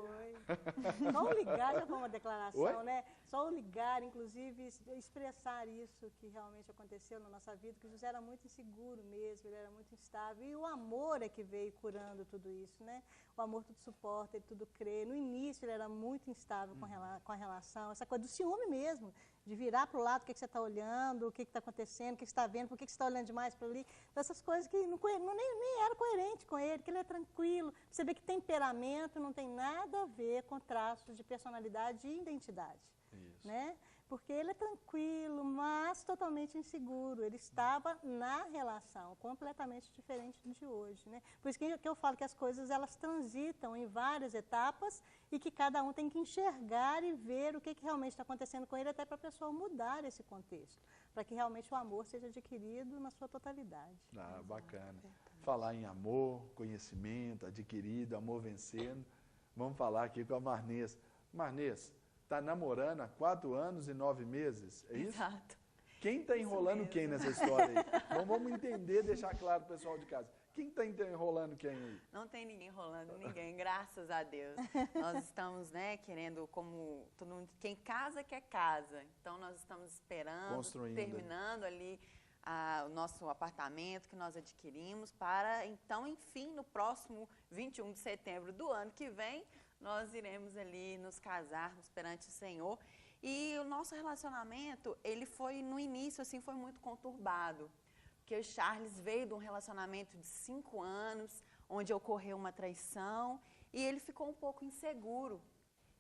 [SPEAKER 2] Só o ligar já foi uma declaração,
[SPEAKER 1] Oi?
[SPEAKER 2] né? Só o ligar, inclusive, expressar isso que realmente aconteceu na nossa vida, que José era muito inseguro mesmo, ele era muito instável, e o amor é que veio curando tudo isso, né? O amor tudo suporta, ele tudo crê. No início ele era muito instável com a relação, essa coisa do ciúme mesmo, de virar para o lado, o que você está olhando, o que está acontecendo, o que você está vendo, por que você está olhando demais para ali, essas coisas que nem era coerente com ele, que ele é tranquilo. Você vê que temperamento não tem nada a ver com traços de personalidade e identidade. Isso. Né? Porque ele é tranquilo, mas totalmente inseguro. Ele estava na relação, completamente diferente de hoje. Né? Por isso que eu falo que as coisas elas transitam em várias etapas e que cada um tem que enxergar e ver o que realmente está acontecendo com ele, até para a pessoa mudar esse contexto, para que realmente o amor seja adquirido na sua totalidade.
[SPEAKER 1] Ah, bacana. Falar em amor, conhecimento, adquirido, amor vencendo. Vamos falar aqui com a Marnês. Marnês, está namorando há 4 anos e 9 meses, é isso?
[SPEAKER 6] Exato.
[SPEAKER 1] Quem está enrolando quem nessa história aí? Vamos entender, deixar claro para o pessoal de casa. Quem está enrolando quem aí?
[SPEAKER 6] Não tem ninguém enrolando ninguém, graças a Deus. Nós estamos, né, querendo, como todo mundo, quem casa quer casa. Então nós estamos esperando, terminando ali o nosso apartamento que nós adquirimos para, então, enfim, no próximo 21 de setembro do ano que vem, nós iremos ali nos casarmos perante o Senhor. E o nosso relacionamento, ele foi, no início, assim, foi muito conturbado. Porque o Charles veio de um relacionamento de 5 anos, onde ocorreu uma traição, e ele ficou um pouco inseguro.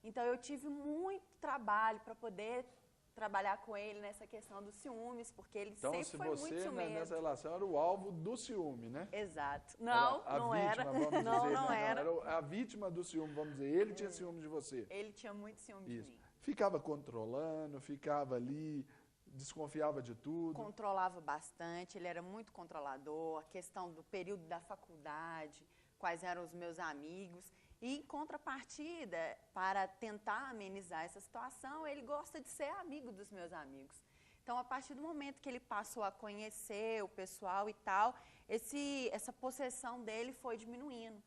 [SPEAKER 6] Então, eu tive muito trabalho para poder trabalhar com ele nessa questão dos ciúmes, porque ele sempre foi muito ciumento. Então, você, nessa
[SPEAKER 1] relação, era o alvo do ciúme, né?
[SPEAKER 6] Exato. Não, não era.
[SPEAKER 1] Vamos dizer,
[SPEAKER 6] não era.
[SPEAKER 1] Era a vítima do ciúme, vamos dizer. Ele tinha ciúme de você.
[SPEAKER 6] Ele tinha muito ciúme de mim.
[SPEAKER 1] Ficava controlando, ficava ali, desconfiava de tudo.
[SPEAKER 6] Controlava bastante, ele era muito controlador, a questão do período da faculdade, quais eram os meus amigos. E, em contrapartida, para tentar amenizar essa situação, ele gosta de ser amigo dos meus amigos. Então, a partir do momento que ele passou a conhecer o pessoal e tal, essa possessão dele foi diminuindo.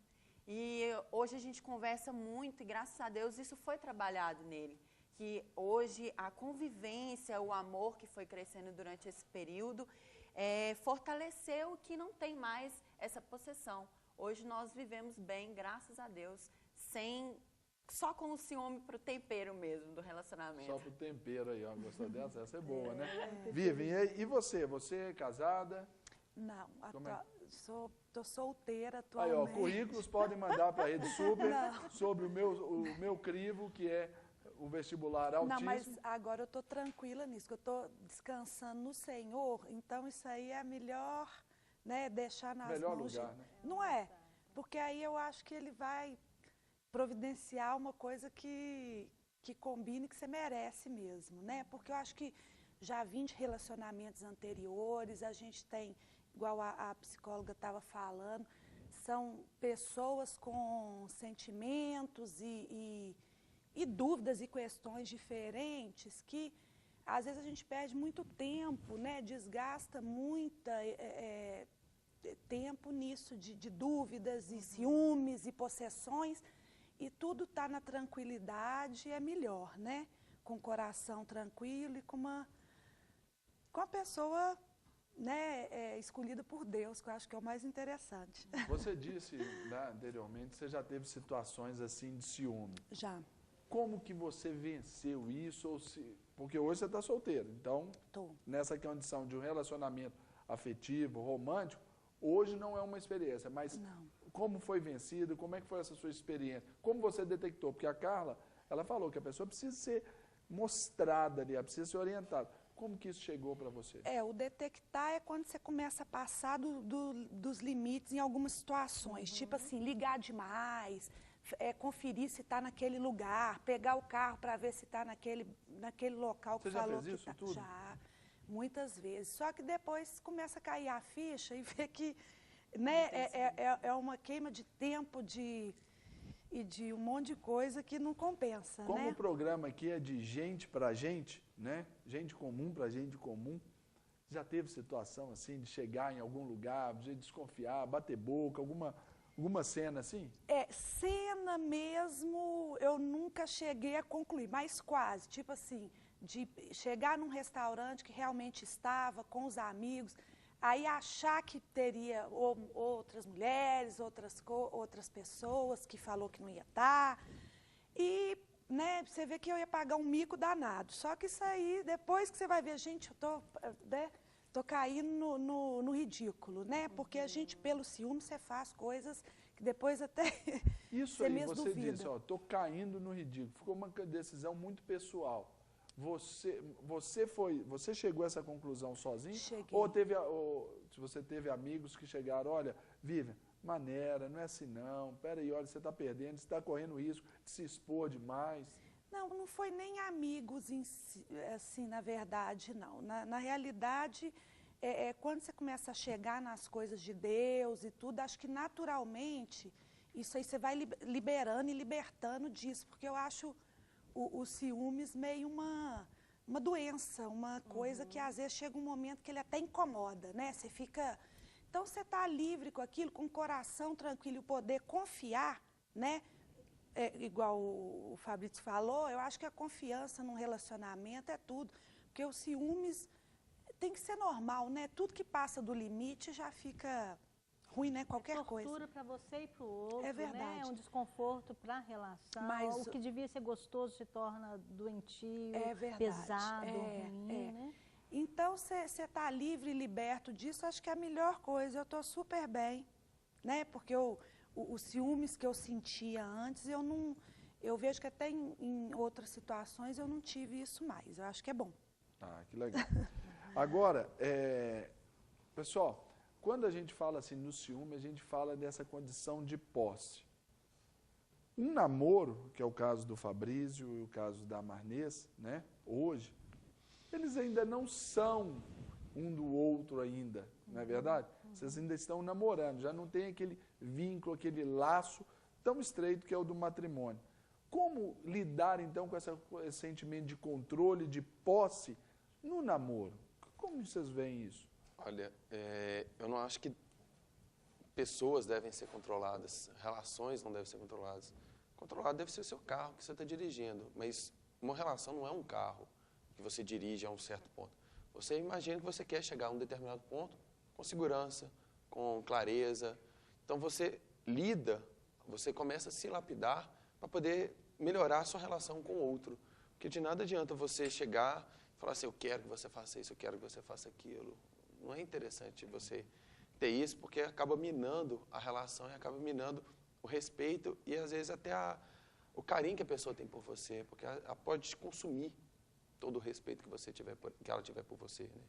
[SPEAKER 6] E hoje a gente conversa muito e, graças a Deus, isso foi trabalhado nele. Que hoje a convivência, o amor que foi crescendo durante esse período, fortaleceu que não tem mais essa possessão. Hoje nós vivemos bem, graças a Deus, só com o ciúme pro tempero mesmo do relacionamento.
[SPEAKER 1] Só pro tempero aí, ó. Gostou dessa? Essa é boa, né? Vivian, e você? Você é casada?
[SPEAKER 5] Não, tô solteira atualmente.
[SPEAKER 1] Aí, ó, currículos podem mandar para a Rede Super sobre o meu crivo, que é o vestibular altíssimo.
[SPEAKER 5] Não, mas agora eu tô tranquila nisso, que eu tô descansando no Senhor, então isso aí é melhor, né, deixar nas
[SPEAKER 1] melhor
[SPEAKER 5] mãos
[SPEAKER 1] lugar, né?
[SPEAKER 5] Não é, porque aí eu acho que ele vai providenciar uma coisa que combine, que você merece mesmo, né? Porque eu acho que já vim de relacionamentos anteriores, a gente tem, igual a psicóloga estava falando, são pessoas com sentimentos e dúvidas e questões diferentes que, às vezes, a gente perde muito tempo, né? Desgasta muito tempo nisso, de dúvidas e ciúmes e possessões, e tudo está na tranquilidade, é melhor, né? Com o coração tranquilo e com a pessoa, né, escolhida por Deus, que eu acho que é o mais interessante.
[SPEAKER 1] Você disse, né, anteriormente, que você já teve situações assim de ciúme.
[SPEAKER 5] Já.
[SPEAKER 1] Como que você venceu isso? Porque hoje você está solteiro, então, nessa condição de um relacionamento afetivo, romântico, hoje não é uma experiência, mas como foi vencido, como é que foi essa sua experiência? Como você detectou? Porque a Carla, ela falou que a pessoa precisa ser mostrada ali, ela precisa ser orientada. Como que isso chegou para você?
[SPEAKER 5] O detectar é quando você começa a passar dos limites em algumas situações. Tipo assim, ligar demais, conferir se está naquele lugar, pegar o carro para ver se está naquele local que falou que
[SPEAKER 1] Você já fez isso tudo?
[SPEAKER 5] Já, muitas vezes. Só que depois começa a cair a ficha e vê que, né, é uma queima de tempo e de um monte de coisa que não compensa,
[SPEAKER 1] Como
[SPEAKER 5] né?
[SPEAKER 1] o programa aqui é de gente para gente, né? Gente comum para gente comum, já teve situação assim de chegar em algum lugar, de desconfiar, bater boca, alguma cena assim?
[SPEAKER 5] Cena mesmo, eu nunca cheguei a concluir, mas quase. Tipo assim, de chegar num restaurante que realmente estava com os amigos, aí achar que teria outras mulheres, outras pessoas que falou que não ia estar. E, né, você vê que eu ia pagar um mico danado. Só que isso aí, depois que você vai ver, gente, eu tô caindo no ridículo, né? Porque a gente, pelo ciúme, você faz coisas que depois até
[SPEAKER 1] isso
[SPEAKER 5] você
[SPEAKER 1] aí,
[SPEAKER 5] mesmo
[SPEAKER 1] você
[SPEAKER 5] duvida.
[SPEAKER 1] disse, ó, tô caindo no ridículo. Ficou uma decisão muito pessoal. Você chegou a essa conclusão sozinho?
[SPEAKER 5] Cheguei.
[SPEAKER 1] Ou se você teve amigos que chegaram, olha, Vivian, maneira, não é assim não, peraí, olha, você está perdendo, você está correndo risco de se expor demais.
[SPEAKER 5] Não foi nem amigos em si, assim, na verdade, não. Na realidade, quando você começa a chegar nas coisas de Deus e tudo, acho que naturalmente, isso aí você vai liberando e libertando disso, porque eu acho o ciúmes meio uma doença, uma coisa que às vezes chega um momento que ele até incomoda, né? Você fica... Então você está livre com aquilo, com o coração tranquilo e poder confiar, né? Igual o Fabrício falou, eu acho que a confiança num relacionamento é tudo, porque o ciúmes tem que ser normal, né? Tudo que passa do limite já fica ruim, né? Qualquer coisa.
[SPEAKER 2] Tortura para você e para o outro,
[SPEAKER 5] É verdade.
[SPEAKER 2] né? É um desconforto para a relação.
[SPEAKER 5] Mas
[SPEAKER 2] o que devia ser gostoso se torna doentio,
[SPEAKER 5] verdade.
[SPEAKER 2] pesado, ruim, né?
[SPEAKER 5] Então, você está livre e liberto disso, acho que é a melhor coisa. Eu estou super bem, né? Porque os ciúmes que eu sentia antes, eu vejo que até em outras situações eu não tive isso mais. Eu acho que é bom.
[SPEAKER 1] Ah, que legal. Agora, pessoal, quando a gente fala assim no ciúme, a gente fala dessa condição de posse. Um namoro, que é o caso do Fabrício e o caso da Marnês, né, hoje, eles ainda não são um do outro ainda, não é verdade? Vocês ainda estão namorando, já não tem aquele vínculo, aquele laço tão estreito que é o do matrimônio. Como lidar, então, com esse sentimento de controle, de posse no namoro? Como vocês veem isso?
[SPEAKER 3] Olha, eu não acho que pessoas devem ser controladas, relações não devem ser controladas. Controlado deve ser o seu carro que você está dirigindo, mas uma relação não é um carro que você dirige a um certo ponto. Você imagina que você quer chegar a um determinado ponto com segurança, com clareza. Então você lida, você começa a se lapidar para poder melhorar a sua relação com o outro. Porque de nada adianta você chegar e falar assim, eu quero que você faça isso, eu quero que você faça aquilo. Não é interessante você ter isso, porque acaba minando a relação e acaba minando o respeito e às vezes até o carinho que a pessoa tem por você, porque ela pode te consumir todo o respeito que ela tiver por você, né?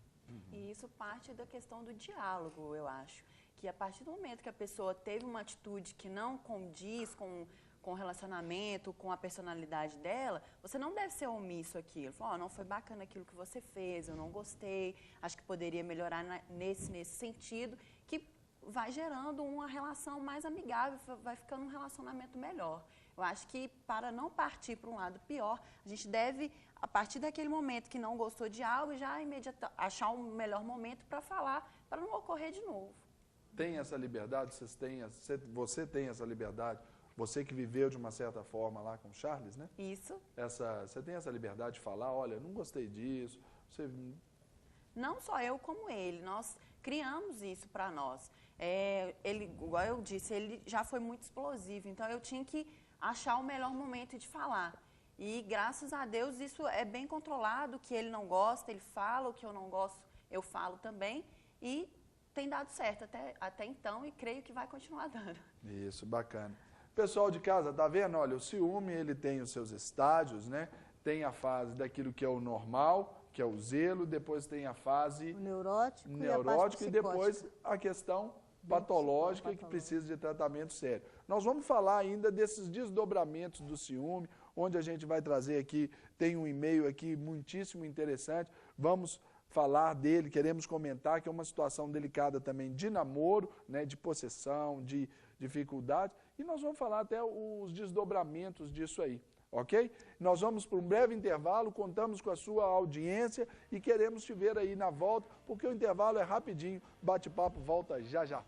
[SPEAKER 6] E isso parte da questão do diálogo, eu acho. Que a partir do momento que a pessoa teve uma atitude que não condiz com o relacionamento, com a personalidade dela, você não deve ser omisso àquilo. Falar, não foi bacana aquilo que você fez, eu não gostei, acho que poderia melhorar nesse sentido, que vai gerando uma relação mais amigável, vai ficando um relacionamento melhor. Eu acho que para não partir para um lado pior, a gente deve, a partir daquele momento que não gostou de algo, já achar um melhor momento para falar, para não ocorrer de novo.
[SPEAKER 1] Tem essa liberdade? Você tem essa liberdade? Você que viveu de uma certa forma lá com o Charles, né?
[SPEAKER 6] Isso.
[SPEAKER 1] Você tem essa liberdade de falar, olha, não gostei disso.
[SPEAKER 6] Não só eu como ele, nós criamos isso para nós. Ele, igual eu disse, ele já foi muito explosivo, então eu tinha que achar o melhor momento de falar. E graças a Deus isso é bem controlado, o que ele não gosta, ele fala, o que eu não gosto, eu falo também. E tem dado certo até então e creio que vai continuar dando.
[SPEAKER 1] Isso, bacana. Pessoal de casa, tá vendo? Olha, o ciúme, ele tem os seus estágios, né? Tem a fase daquilo que é o normal, que é o zelo, depois tem a fase
[SPEAKER 2] neurótico
[SPEAKER 1] e depois a questão patológica que precisa de tratamento sério. Nós vamos falar ainda desses desdobramentos do ciúme, onde a gente vai trazer aqui, tem um e-mail aqui muitíssimo interessante, vamos falar dele, queremos comentar que é uma situação delicada também de namoro, né, de possessão, de dificuldade, e nós vamos falar até os desdobramentos disso aí, ok? Nós vamos para um breve intervalo, contamos com a sua audiência e queremos te ver aí na volta, porque o intervalo é rapidinho, bate-papo volta já já.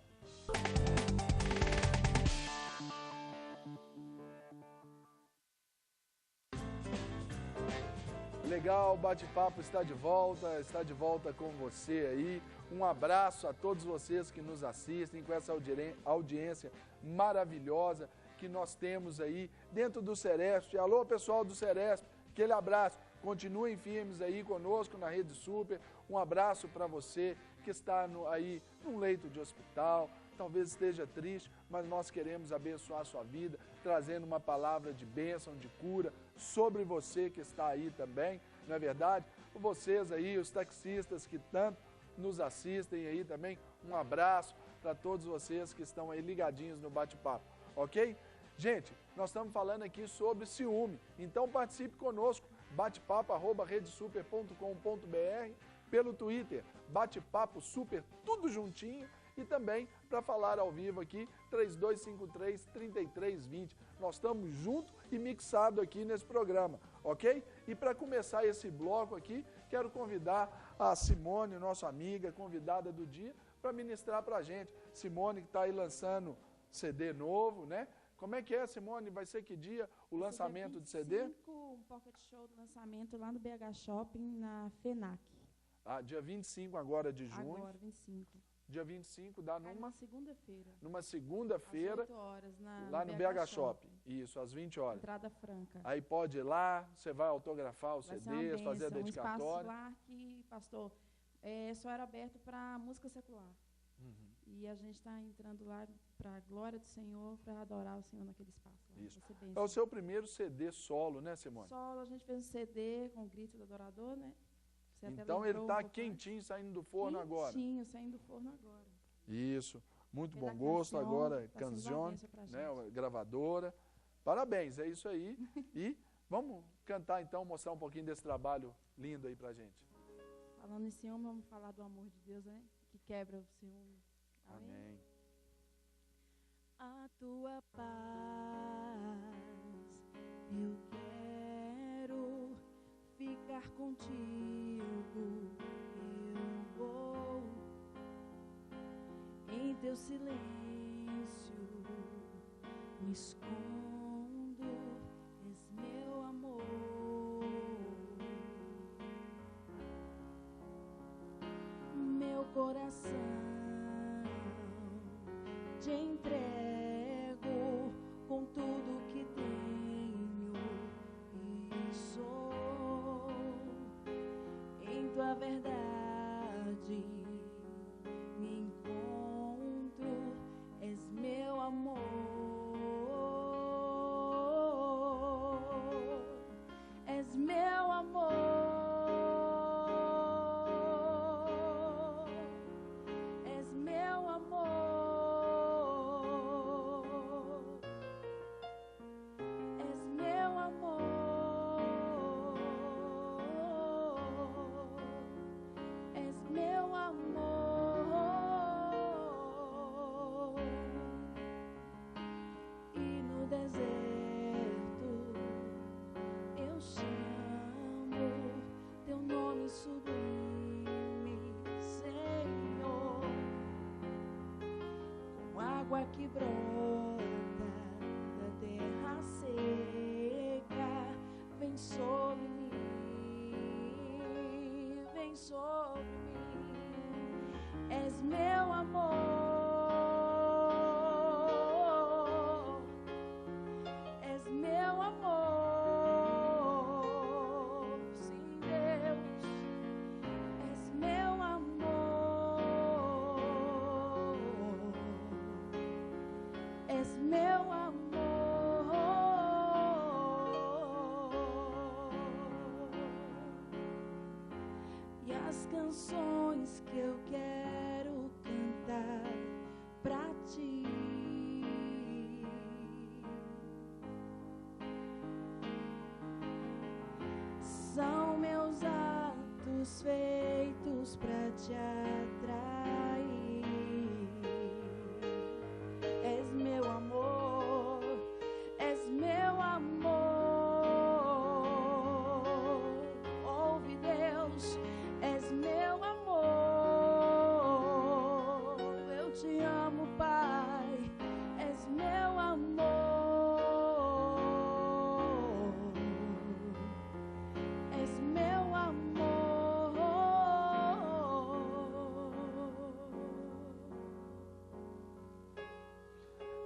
[SPEAKER 1] Legal, o bate-papo está de volta com você aí. Um abraço a todos vocês que nos assistem com essa audiência maravilhosa que nós temos aí dentro do Ceresp. Alô, pessoal do Ceresp, aquele abraço. Continuem firmes aí conosco na Rede Super. Um abraço para você que está aí num leito de hospital, talvez esteja triste, mas nós queremos abençoar a sua vida, trazendo uma palavra de bênção, de cura sobre você que está aí também, não é verdade? Vocês aí, os taxistas que tanto nos assistem aí também, um abraço para todos vocês que estão aí ligadinhos no bate-papo, ok? Gente, nós estamos falando aqui sobre ciúme, então participe conosco, batepapo@redesuper.com.br, pelo Twitter, bate-papo super, tudo juntinho, e também para falar ao vivo aqui, 3253-3320. Nós estamos juntos e mixados aqui nesse programa, ok? E para começar esse bloco aqui, quero convidar a Simone, nossa amiga, convidada do dia, para ministrar para a gente. Simone que está aí lançando CD novo, né? Como é que é, Simone? Vai ser que dia o lançamento de CD?
[SPEAKER 4] Um pocket show do lançamento lá no BH Shopping, na FENAC.
[SPEAKER 1] Ah, dia 25 agora de junho.
[SPEAKER 4] Agora, 25.
[SPEAKER 1] Dia 25 dá numa
[SPEAKER 4] segunda-feira.
[SPEAKER 1] Numa segunda-feira.
[SPEAKER 4] Às 8 horas,
[SPEAKER 1] lá no BH Shopping. Isso, às 20 horas.
[SPEAKER 4] Entrada franca.
[SPEAKER 1] Aí pode ir lá, você vai autografar os CDs, fazer a dedicatória.
[SPEAKER 4] Um espaço lá que, pastor, só era aberto para música secular.
[SPEAKER 1] Uhum.
[SPEAKER 4] E a gente está entrando lá para a glória do Senhor, para adorar o Senhor naquele espaço. Lá.
[SPEAKER 1] Isso. É o seu primeiro CD solo, né, Simone?
[SPEAKER 4] Solo, a gente fez um CD com o Grito do Adorador, né?
[SPEAKER 1] Então ele está quentinho, saindo do forno agora.
[SPEAKER 4] Quentinho, saindo do forno agora.
[SPEAKER 1] Isso, muito bom gosto agora, Canzone, né, gravadora. Parabéns, é isso aí. E vamos cantar então, mostrar um pouquinho desse trabalho lindo aí pra gente.
[SPEAKER 4] Falando em ciúme, vamos falar do amor de Deus, né? Que quebra o ciúme.
[SPEAKER 1] Amém.
[SPEAKER 4] A tua paz, eu quero ficar contigo, eu vou em teu silêncio, me escondo, és meu amor. Meu coração te entrego com tudo que tenho e sou. Em tua verdade me encontro, és meu amor, és meu amor, és meu amor, és meu amor. Meu amor, e no deserto eu chamo teu nome sublime, Senhor, com água que brota da terra seca, vem sobre mim, vem sobre mim. És meu amor, és meu amor, sim, Deus, és meu amor, as canções que eu quero cantar pra ti. São meus atos feitos pra te atrair. És meu amor, és meu amor. Ouve, Deus, és meu amor. Eu te amo, Pai, és meu amor. És meu amor.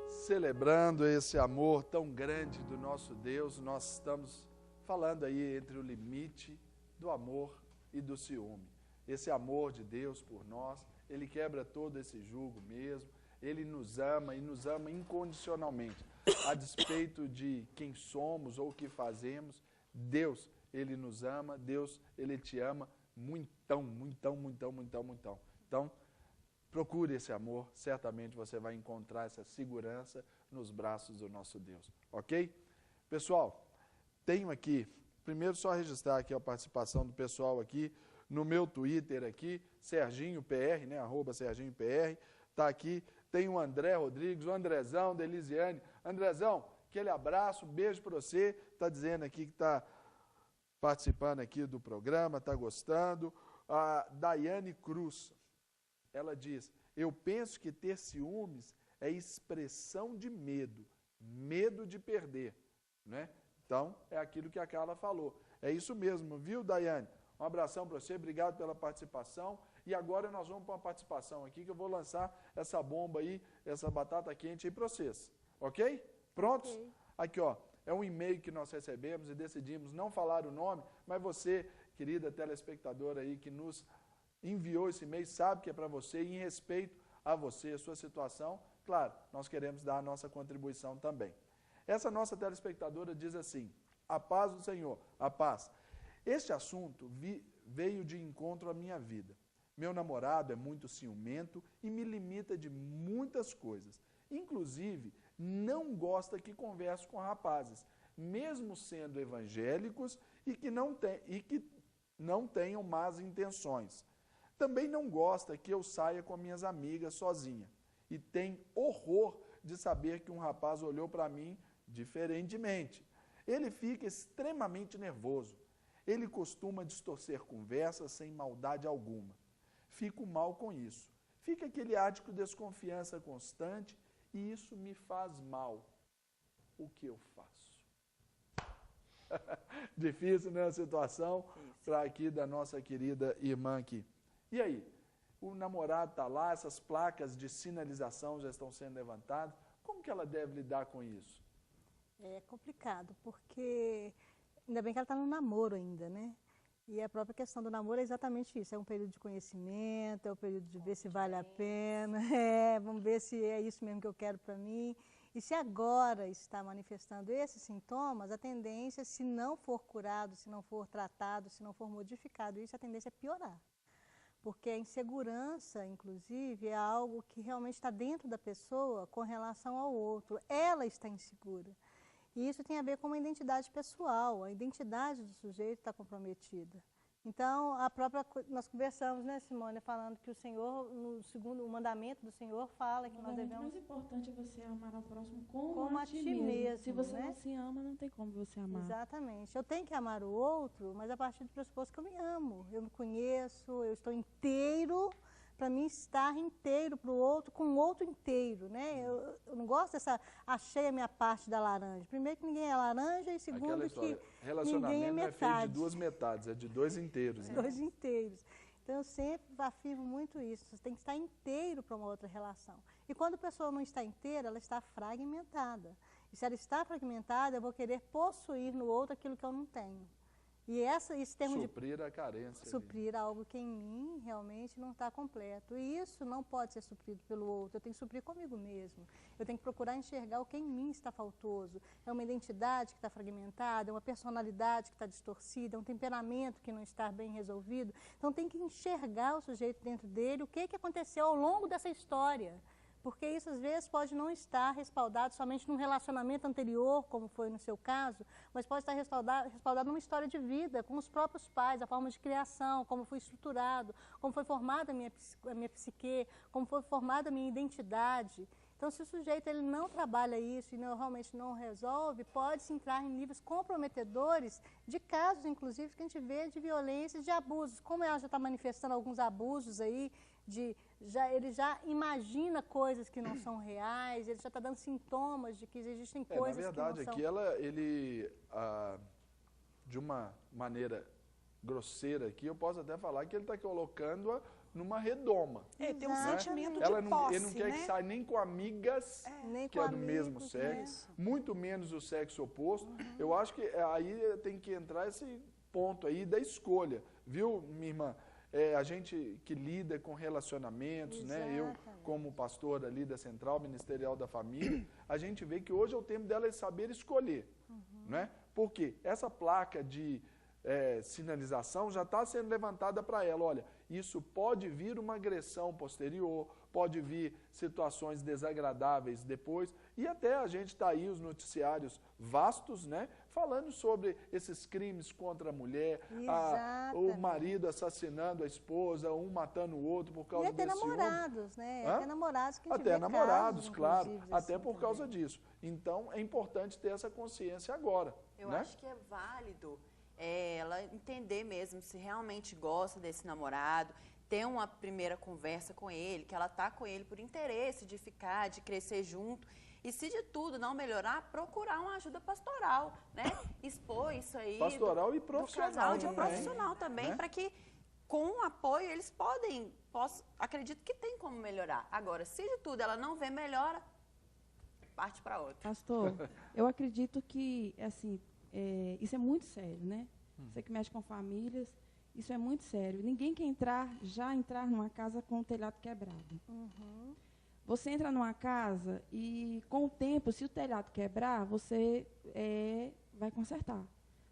[SPEAKER 1] Celebrando esse amor tão grande do nosso Deus, nós estamos falando aí entre o limite do amor e do ciúme. Esse amor de Deus por nós, Ele quebra todo esse jugo mesmo, Ele nos ama e nos ama incondicionalmente. A despeito de quem somos ou o que fazemos, Deus, Ele nos ama, Deus, Ele te ama muitão, muitão, muitão, muitão, muitão. Então, procure esse amor, certamente você vai encontrar essa segurança nos braços do nosso Deus, ok? Pessoal, tenho aqui, primeiro só registrar aqui a participação do pessoal aqui, no meu Twitter aqui, SerginhoPR, né, @SerginhoPR, tá aqui, tem o André Rodrigues, o Andrezão, da Elisiane. Andrezão, aquele abraço, beijo para você, tá dizendo aqui que tá participando aqui do programa, tá gostando. A Daiane Cruz, ela diz, eu penso que ter ciúmes é expressão de medo, medo de perder, né? Então, é aquilo que a Carla falou. É isso mesmo, viu, Daiane? Um abração para você, obrigado pela participação. E agora nós vamos para uma participação aqui, que eu vou lançar essa bomba aí, essa batata quente aí para vocês. Ok? Prontos? Okay. Aqui, ó, é um e-mail que nós recebemos e decidimos não falar o nome, mas você, querida telespectadora aí, que nos enviou esse e-mail, sabe que é para você e em respeito a você, a sua situação, claro, nós queremos dar a nossa contribuição também. Essa nossa telespectadora diz assim, a paz do Senhor, a paz. Este assunto veio de encontro à minha vida. Meu namorado é muito ciumento e me limita de muitas coisas. Inclusive, não gosta que converse com rapazes, mesmo sendo evangélicos e que não tenham más intenções. Também não gosta que eu saia com minhas amigas sozinha. E tem horror de saber que um rapaz olhou para mim diferentemente. Ele fica extremamente nervoso. Ele costuma distorcer conversas sem maldade alguma. Fico mal com isso. Fica aquele ar de desconfiança constante e isso me faz mal. O que eu faço? Difícil, né, a situação para aqui da nossa querida irmã aqui. E aí? O namorado está lá, essas placas de sinalização já estão sendo levantadas. Como que ela deve lidar com isso?
[SPEAKER 2] É complicado, porque ainda bem que ela está no namoro ainda, né? E a própria questão do namoro é exatamente isso, é um período de conhecimento, é um período de ver se vale a pena, vamos ver se é isso mesmo que eu quero para mim. E se agora está manifestando esses sintomas, a tendência, se não for curado, se não for tratado, se não for modificado isso, a tendência é piorar. Porque a insegurança, inclusive, é algo que realmente está dentro da pessoa com relação ao outro. Ela está insegura. E isso tem a ver com uma identidade pessoal, a identidade do sujeito está comprometida. Então, nós conversamos, né, Simone, falando que o Senhor, no segundo, o mandamento do Senhor fala que nós devemos...
[SPEAKER 4] O mais importante é você amar ao próximo como a ti mesmo. Se você não se ama, não tem como você amar.
[SPEAKER 2] Exatamente. Eu tenho que amar o outro, mas a partir do pressuposto que eu me amo. Eu me conheço, eu estou inteiro... Para mim, estar inteiro para o outro, com o outro inteiro, né? Eu não gosto dessa, achei a minha parte da laranja. Primeiro que ninguém é laranja e segundo que ninguém é metade. Relacionamento não é feito de duas metades, é de dois inteiros. Né? Dois inteiros. Então, eu sempre afirmo muito isso. Você tem que estar inteiro para uma outra relação. E quando a pessoa não está inteira, ela está fragmentada. E se ela está fragmentada, eu vou querer possuir no outro aquilo que eu não tenho. E esse termo
[SPEAKER 1] suprir a carência.
[SPEAKER 2] suprir algo que em mim realmente não está completo. E isso não pode ser suprido pelo outro, eu tenho que suprir comigo mesmo. Eu tenho que procurar enxergar o que em mim está faltoso. É uma identidade que está fragmentada, é uma personalidade que está distorcida, é um temperamento que não está bem resolvido. Então tem que enxergar o sujeito dentro dele, o que aconteceu ao longo dessa história. Porque isso, às vezes, pode não estar respaldado somente num relacionamento anterior, como foi no seu caso, mas pode estar respaldado numa história de vida, com os próprios pais, a forma de criação, como foi estruturado, como foi formada a minha psique, como foi formada a minha identidade. Então, se o sujeito ele não trabalha isso e realmente não resolve, pode-se entrar em níveis comprometedores de casos, inclusive, que a gente vê de violências, de abusos. Como ela já está manifestando alguns abusos aí, ele já imagina coisas que não são reais, ele já está dando sintomas de que existem coisas que não são...
[SPEAKER 1] Na verdade, aqui ele, de uma maneira grosseira aqui, eu posso até falar que ele está colocando-a numa redoma.
[SPEAKER 5] Tem um sentimento de
[SPEAKER 1] posse, ele não quer
[SPEAKER 5] né?
[SPEAKER 1] que saia nem com amigas, que é do mesmo sexo, muito menos o sexo oposto. Eu acho que aí tem que entrar esse ponto aí da escolha, viu, minha irmã? A gente que lida com relacionamentos, né? Eu, como pastor ali da Central Ministerial da Família, a gente vê que hoje é o tempo dela saber escolher, né? Porque essa placa de sinalização já está sendo levantada para ela, olha, isso pode vir uma agressão posterior, pode vir situações desagradáveis depois, e até a gente está aí, os noticiários vastos, né, falando sobre esses crimes contra a mulher, o marido assassinando a esposa, um matando o outro por causa desse ciúme.
[SPEAKER 2] E até namorados, né? Até namorados que a gente
[SPEAKER 1] até
[SPEAKER 2] vê
[SPEAKER 1] namorados,
[SPEAKER 2] casos,
[SPEAKER 1] claro, até
[SPEAKER 2] assim,
[SPEAKER 1] por causa disso. Então, é importante ter essa consciência agora.
[SPEAKER 6] Eu
[SPEAKER 1] né?
[SPEAKER 6] acho que é válido ela entender mesmo se realmente gosta desse namorado, ter uma primeira conversa com ele, que ela está com ele por interesse de ficar, de crescer junto. E se de tudo não melhorar, procurar uma ajuda pastoral, né? Expor isso aí.
[SPEAKER 1] Pastoral e profissional.
[SPEAKER 6] Do casal, de
[SPEAKER 1] também,
[SPEAKER 6] profissional também,
[SPEAKER 1] né?
[SPEAKER 6] para que com o apoio eles acredito que tem como melhorar. Agora, se de tudo ela não vê melhora, parte para outra.
[SPEAKER 4] Pastor, eu acredito que, assim, isso é muito sério, né? Você que mexe com famílias, isso é muito sério. Ninguém quer entrar numa casa com o telhado quebrado. Você entra numa casa e, com o tempo, se o telhado quebrar, você vai consertar.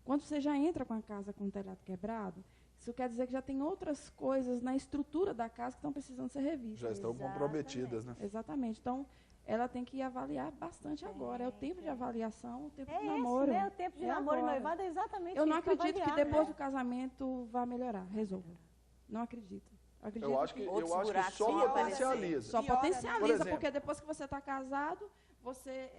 [SPEAKER 4] Quando você já entra com a casa com o telhado quebrado, isso quer dizer que já tem outras coisas na estrutura da casa que estão precisando ser revistas.
[SPEAKER 1] Já estão comprometidas, né?
[SPEAKER 4] Exatamente. Então, ela tem que avaliar bastante agora. É o tempo de avaliação, o tempo de namoro.
[SPEAKER 2] O tempo de namoro e noivado é exatamente
[SPEAKER 4] Eu não
[SPEAKER 2] isso,
[SPEAKER 4] acredito
[SPEAKER 2] avaliar,
[SPEAKER 4] que depois do casamento vá melhorar, resolva. Não acredito.
[SPEAKER 1] Eu acho que só potencializa.
[SPEAKER 4] Só potencializa,
[SPEAKER 1] por exemplo,
[SPEAKER 4] porque depois que você está casado, você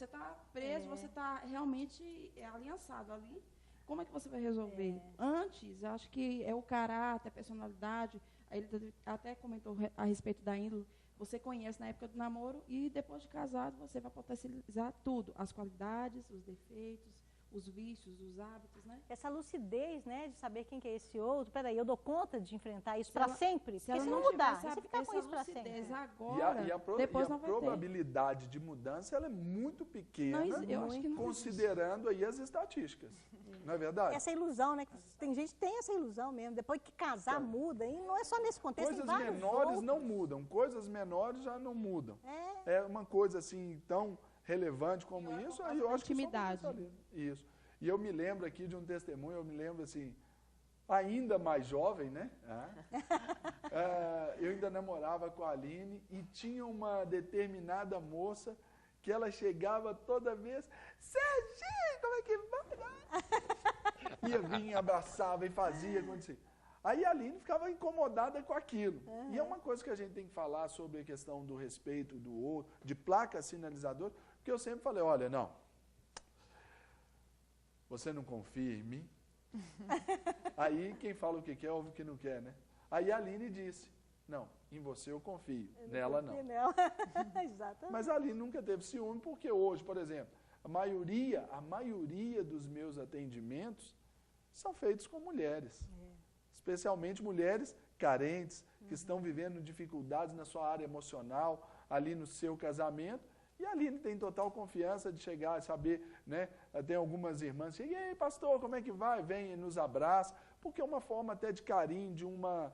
[SPEAKER 4] está preso, você está realmente aliançado ali. Como é que você vai resolver? Antes, eu acho que é o caráter, a personalidade. Ele até comentou a respeito da índole. Você conhece na época do namoro e depois de casado você vai potencializar tudo. As qualidades, os defeitos, os vícios, os hábitos, né?
[SPEAKER 2] Essa lucidez, né, de saber quem que é esse outro. Peraí, eu dou conta de enfrentar isso para sempre? Porque se não mudar, se ficar com isso para sempre.
[SPEAKER 4] Agora, depois não vai ter.
[SPEAKER 1] A probabilidade de mudança ela é muito pequena,
[SPEAKER 4] eu acho que não
[SPEAKER 1] considerando aí as estatísticas. Não é verdade?
[SPEAKER 2] Essa ilusão, né? Tem gente que tem essa ilusão mesmo. Depois que casar, muda. E não é só nesse contexto.
[SPEAKER 1] Coisas menores não mudam. Coisas menores já não mudam. É uma coisa assim tão relevante como isso, aí eu acho que só isso. E eu me lembro aqui de um testemunho, eu me lembro assim, ainda mais jovem, né? Eu ainda namorava com a Aline e tinha uma determinada moça que ela chegava toda vez, Serginho, como é que vai? Ia vir, abraçava e fazia, acontecia. Aí a Aline ficava incomodada com aquilo. E é uma coisa que a gente tem que falar sobre a questão do respeito do outro, de placa sinalizadora, porque eu sempre falei, olha, não, você não confia em mim? Aí quem fala o que quer, ouve o que não quer, né? Aí a Aline disse, não, em você eu confio, nela não.
[SPEAKER 2] Exatamente.
[SPEAKER 1] Mas a Aline nunca teve ciúme, porque hoje, por exemplo, a maioria dos meus atendimentos são feitos com mulheres. Especialmente mulheres carentes, que estão vivendo dificuldades na sua área emocional, ali no seu casamento, E a Aline tem total confiança de chegar e saber, né? Tem algumas irmãs que chegam, e aí, pastor, como é que vai? Vem e nos abraça, porque é uma forma até de carinho, de uma,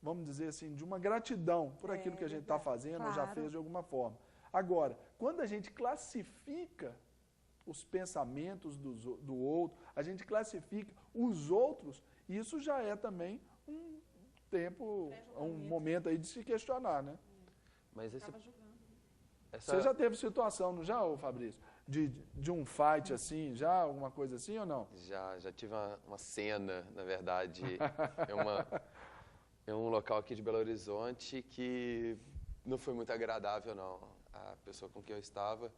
[SPEAKER 1] vamos dizer assim, de uma gratidão por aquilo que a gente está fazendo, ou já fez de alguma forma. Agora, quando a gente classifica os pensamentos do outro, a gente classifica os outros, isso já é também um tempo, um momento aí de se questionar, né?
[SPEAKER 3] Mas
[SPEAKER 1] Você já teve situação, não já, ô Fabrício? De um fight assim, já? Alguma coisa assim ou não?
[SPEAKER 3] Já tive uma cena, na verdade, em um local aqui de Belo Horizonte que não foi muito agradável, não. A pessoa com quem eu estava,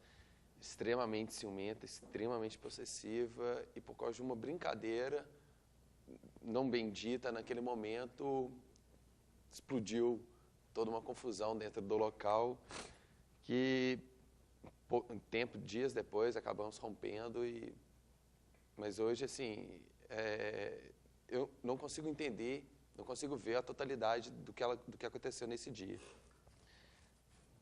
[SPEAKER 3] extremamente ciumenta, extremamente possessiva, e por causa de uma brincadeira não bendita, naquele momento, explodiu toda uma confusão dentro do local, que dias depois acabamos rompendo, mas hoje, assim, eu não consigo entender, não consigo ver a totalidade do que aconteceu nesse dia.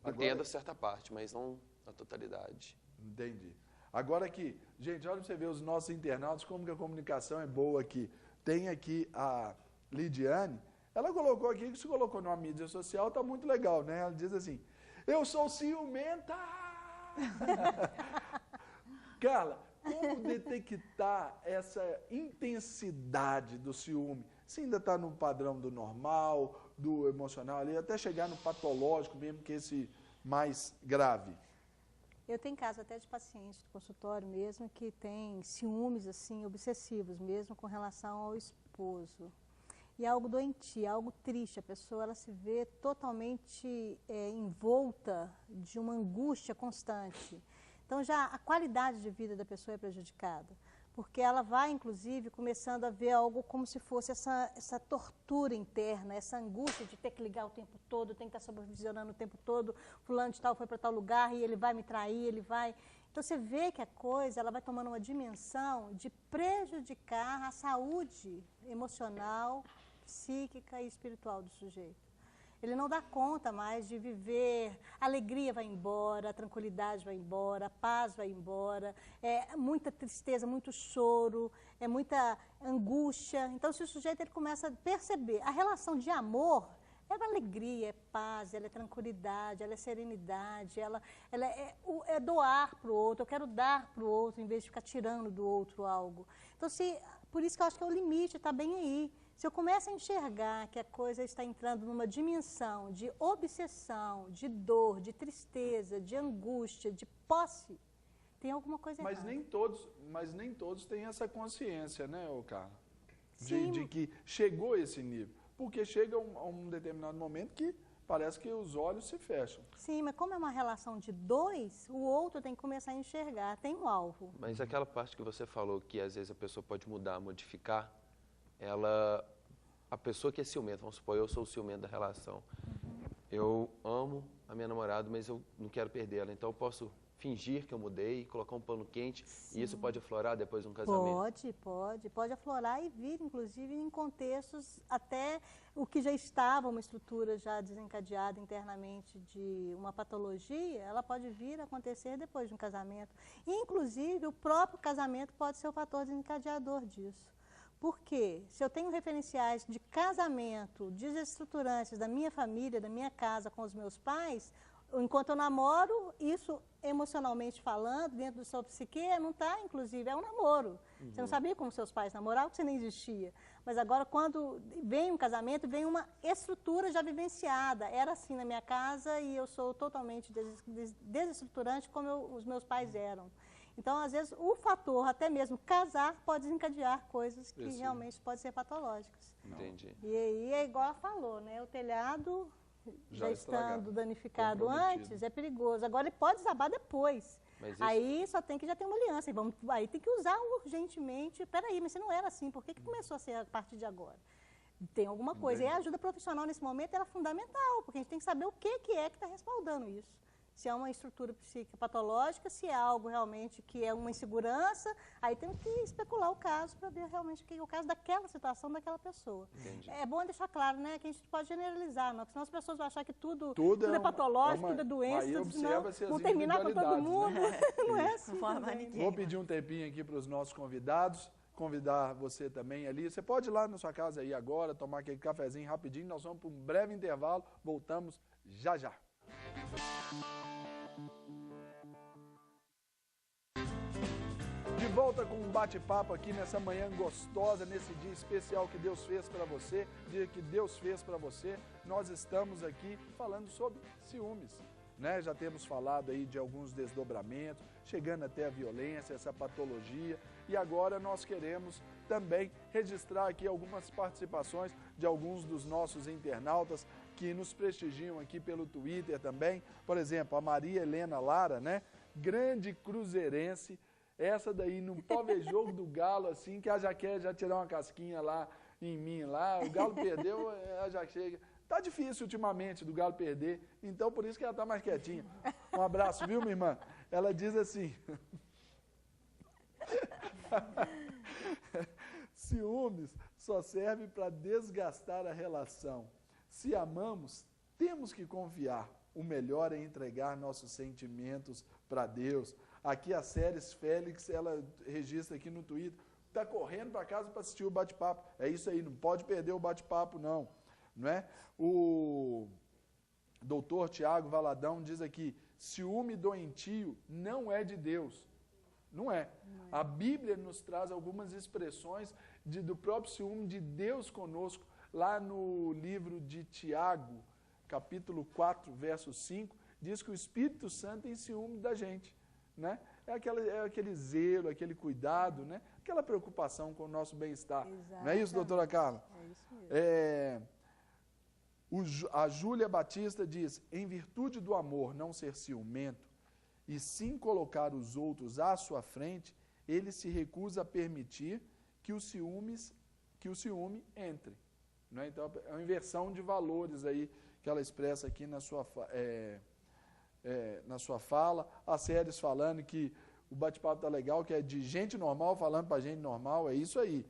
[SPEAKER 3] Entendo a certa parte, mas não a totalidade.
[SPEAKER 1] Entendi. Agora aqui, gente, olha para você ver os nossos internautas, como que a comunicação é boa aqui. Tem aqui a Lidiane, ela colocou aqui, que se colocou numa mídia social, tá muito legal, né? Ela diz assim, eu sou ciumenta! Carla, como detectar essa intensidade do ciúme? Se ainda está no padrão do normal, do emocional ali, até chegar no patológico mesmo, que é esse mais grave.
[SPEAKER 2] Eu tenho caso até de pacientes do consultório mesmo que tem ciúmes assim obsessivos mesmo com relação ao esposo. E é algo doentio, é algo triste. A pessoa ela se vê totalmente envolta de uma angústia constante. Então já a qualidade de vida da pessoa é prejudicada, porque ela vai inclusive começando a ver algo como se fosse essa tortura interna, essa angústia de ter que ligar o tempo todo, tem que estar supervisionando o tempo todo, fulano de tal foi para tal lugar e ele vai me trair, ele vai... Então você vê que a coisa ela vai tomando uma dimensão de prejudicar a saúde emocional, psíquica e espiritual do sujeito. Ele não dá conta mais de viver, a alegria vai embora, a tranquilidade vai embora, a paz vai embora, é muita tristeza, muito choro, é muita angústia. Então, se o sujeito ele começa a perceber, a relação de amor é alegria, é paz, ela é tranquilidade, ela é serenidade, ela é doar para o outro, eu quero dar para o outro em vez de ficar tirando do outro algo. Então, por isso que eu acho que é o limite, está bem aí. Se eu começo a enxergar que a coisa está entrando numa dimensão de obsessão, de dor, de tristeza, de angústia, de posse, tem alguma coisa errada.
[SPEAKER 1] Mas nem todos têm essa consciência, né, Carla?
[SPEAKER 2] Sim.
[SPEAKER 1] De que chegou a esse nível. Porque chega a um determinado momento que parece que os olhos se fecham.
[SPEAKER 2] Sim, mas como é uma relação de dois, o outro tem que começar a enxergar, tem um alvo.
[SPEAKER 3] Mas aquela parte que você falou que às vezes a pessoa pode mudar, modificar, a pessoa que é ciumenta, vamos supor, eu sou o ciumento da relação. Eu amo a minha namorada, mas eu não quero perder ela. Então eu posso fingir que eu mudei, colocar um pano quente, e isso pode aflorar depois de um casamento?
[SPEAKER 2] Pode aflorar e vir, inclusive, em contextos até o que já estava uma estrutura já desencadeada internamente de uma patologia, ela pode vir a acontecer depois de um casamento. E, inclusive, o próprio casamento pode ser o fator desencadeador disso. Porque se eu tenho referenciais de casamento desestruturantes da minha família, da minha casa com os meus pais, enquanto eu namoro, isso emocionalmente falando, dentro do seu psique, não está, inclusive, é um namoro. Você não sabia como seus pais namoravam, porque você nem existia. Mas agora, quando vem um casamento, vem uma estrutura já vivenciada. Era assim na minha casa e eu sou totalmente desestruturante como os meus pais eram. Então, às vezes, o fator, até mesmo casar, pode desencadear coisas que realmente podem ser patológicas.
[SPEAKER 3] Entendi.
[SPEAKER 2] E aí é igual ela falou, né? O telhado, já estando danificado antes, é perigoso. Agora, ele pode desabar depois. Aí só tem que já ter uma aliança. Aí tem que usar urgentemente. Peraí, mas você não era assim, por que começou a ser a partir de agora? Tem alguma coisa. E a ajuda profissional nesse momento era fundamental, porque a gente tem que saber o que é que está respaldando isso. se é uma estrutura psíquica patológica, se é algo realmente que é uma insegurança, aí temos que especular o caso para ver realmente o que é o caso daquela situação, daquela pessoa.
[SPEAKER 3] Entendi.
[SPEAKER 2] É bom deixar claro, né, que a gente não pode generalizar, não, porque senão as pessoas vão achar que tudo é
[SPEAKER 1] uma,
[SPEAKER 2] patológico, tudo é doença, vão terminar com todo mundo.
[SPEAKER 1] Né?
[SPEAKER 2] Não é assim.
[SPEAKER 1] Vou pedir um tempinho aqui para os nossos convidados, convidar você também ali. Você pode ir lá na sua casa aí agora, tomar aquele cafezinho rapidinho, nós vamos para um breve intervalo, voltamos já já. De volta com um bate-papo aqui nessa manhã gostosa, nesse dia especial que Deus fez para você, dia que Deus fez para você. Nós estamos aqui falando sobre ciúmes, né? Já temos falado aí de alguns desdobramentos, chegando até a violência, essa patologia, e agora nós queremos também registrar aqui algumas participações de alguns dos nossos internautas que nos prestigiam aqui pelo Twitter também. Por exemplo, a Maria Helena Lara, né? Grande cruzeirense. Essa daí não pode ver jogo do Galo assim, que ela já quer tirar uma casquinha lá em mim lá. O Galo perdeu, ela já chega. Tá difícil ultimamente do Galo perder, então por isso que ela tá mais quietinha. Um abraço, viu, minha irmã? Ela diz assim: ciúmes só serve para desgastar a relação. Se amamos, temos que confiar. O melhor é entregar nossos sentimentos para Deus. Aqui a Séries Félix, ela registra aqui no Twitter, está correndo para casa para assistir o bate-papo. É isso aí, não pode perder o bate-papo não, não é? O doutor Tiago Valadão diz aqui, ciúme doentio não é de Deus. Não é. A Bíblia nos traz algumas expressões do próprio ciúme de Deus conosco, lá no livro de Tiago, capítulo 4, verso 5, diz que o Espírito Santo tem ciúme da gente. Né? É aquele zelo, aquele cuidado, né? Aquela preocupação com o nosso bem-estar. Não é isso, doutora Carla?
[SPEAKER 2] É isso mesmo.
[SPEAKER 1] A Júlia Batista diz, em virtude do amor não ser ciumento, e sim colocar os outros à sua frente, ele se recusa a permitir que o ciúme entre. Né? Então, é uma inversão de valores aí que ela expressa aqui na sua fala. A Séries falando que o bate-papo tá legal, que é de gente normal falando para gente normal, é isso aí.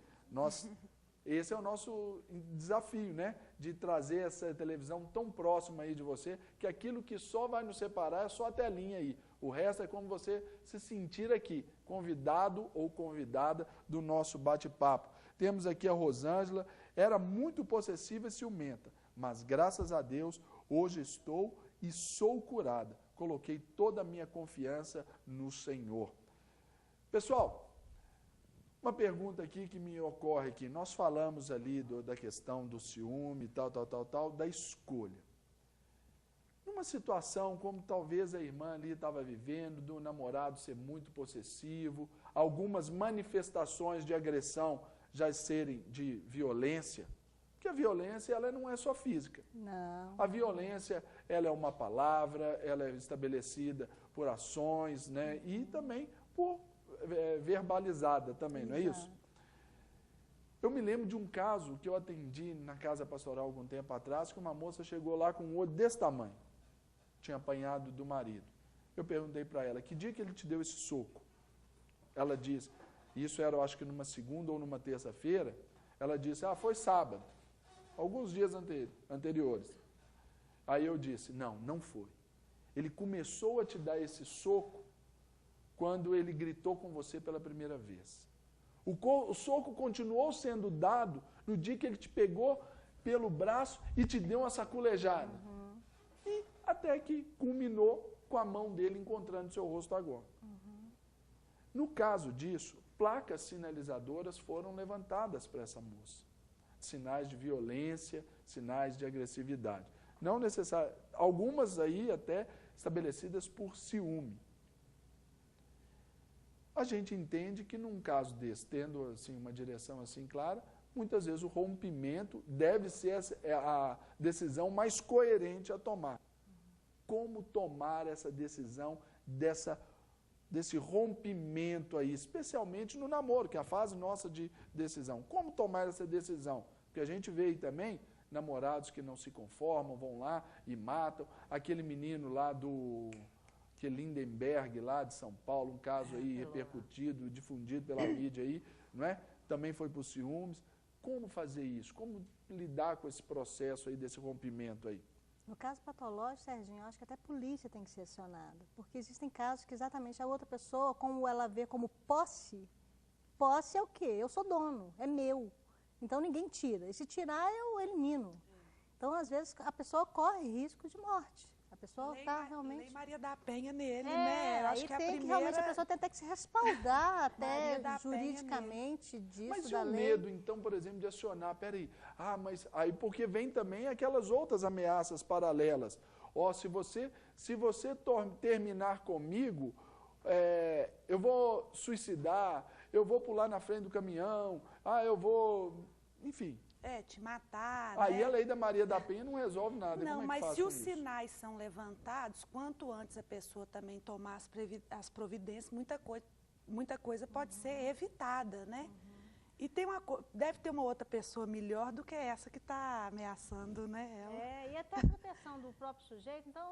[SPEAKER 1] Esse é o nosso desafio, né? De trazer essa televisão tão próxima aí de você, que aquilo que só vai nos separar é só a telinha aí. O resto é como você se sentir aqui, convidado ou convidada do nosso bate-papo. Temos aqui a Rosângela, era muito possessiva e ciumenta, mas graças a Deus, hoje estou e sou curada. Coloquei toda a minha confiança no Senhor. Pessoal, uma pergunta aqui que me ocorre aqui. Nós falamos ali da questão do ciúme, tal, da escolha. Numa situação como talvez a irmã ali estava vivendo, do namorado ser muito possessivo, algumas manifestações de agressão já serem de violência, porque a violência ela não é só física.
[SPEAKER 2] Não.
[SPEAKER 1] A violência ela é uma palavra, ela é estabelecida por ações, né? E também por verbalizada também,
[SPEAKER 2] Exato.
[SPEAKER 1] Não é isso? Eu me lembro de um caso que eu atendi na casa pastoral algum tempo atrás, que uma moça chegou lá com um olho desse tamanho, tinha apanhado do marido. Eu perguntei para ela, que dia que ele te deu esse soco? Ela disse, isso era eu acho que numa segunda ou numa terça-feira, ela disse, foi sábado, alguns dias anteriores. Aí eu disse, não foi. Ele começou a te dar esse soco quando ele gritou com você pela primeira vez. O soco continuou sendo dado no dia que ele te pegou pelo braço e te deu uma saculejada.
[SPEAKER 2] Uhum.
[SPEAKER 1] E até que culminou com a mão dele encontrando seu rosto agora.
[SPEAKER 2] Uhum.
[SPEAKER 1] No caso disso, placas sinalizadoras foram levantadas para essa moça. Sinais de violência, sinais de agressividade. Não necessariamente, algumas aí até estabelecidas por ciúme. A gente entende que num caso desse, tendo assim, uma direção assim clara, muitas vezes o rompimento deve ser a decisão mais coerente a tomar. Como tomar essa decisão desse rompimento aí, especialmente no namoro, que é a fase nossa de decisão. Como tomar essa decisão? Porque a gente vê aí também namorados que não se conformam, vão lá e matam. Aquele menino lá que Lindenberg, lá de São Paulo, um caso aí repercutido, difundido pela mídia aí, não é? Também foi por ciúmes. Como fazer isso? Como lidar com esse processo aí, desse rompimento aí?
[SPEAKER 2] No caso patológico, Serginho, eu acho que até a polícia tem que ser acionada, porque existem casos que exatamente a outra pessoa, como ela vê como posse é o quê? Eu sou dono, é meu. Então ninguém tira. E se tirar, eu elimino. Então, às vezes, a pessoa corre risco de morte. A pessoa está realmente...
[SPEAKER 5] Lei Maria da Penha nele, né? Eu acho que
[SPEAKER 2] tem que realmente a pessoa tem que se respaldar até juridicamente disso,
[SPEAKER 1] mas
[SPEAKER 2] da
[SPEAKER 1] e o
[SPEAKER 2] lei.
[SPEAKER 1] medo, então, por exemplo, de acionar? Peraí, mas aí porque vem também aquelas outras ameaças paralelas. Ó, se você terminar comigo, eu vou suicidar, eu vou pular na frente do caminhão, eu vou... Enfim.
[SPEAKER 5] Te matar,
[SPEAKER 1] Aí
[SPEAKER 5] né?
[SPEAKER 1] a lei da Maria da Penha não resolve nada.
[SPEAKER 5] Não,
[SPEAKER 1] Como
[SPEAKER 5] mas se os
[SPEAKER 1] isso?
[SPEAKER 5] sinais são levantados, quanto antes a pessoa também tomar as providências, muita coisa pode ser evitada, né? E deve ter uma outra pessoa melhor do que essa que está ameaçando, né? Ela.
[SPEAKER 2] E até a proteção do próprio sujeito, então...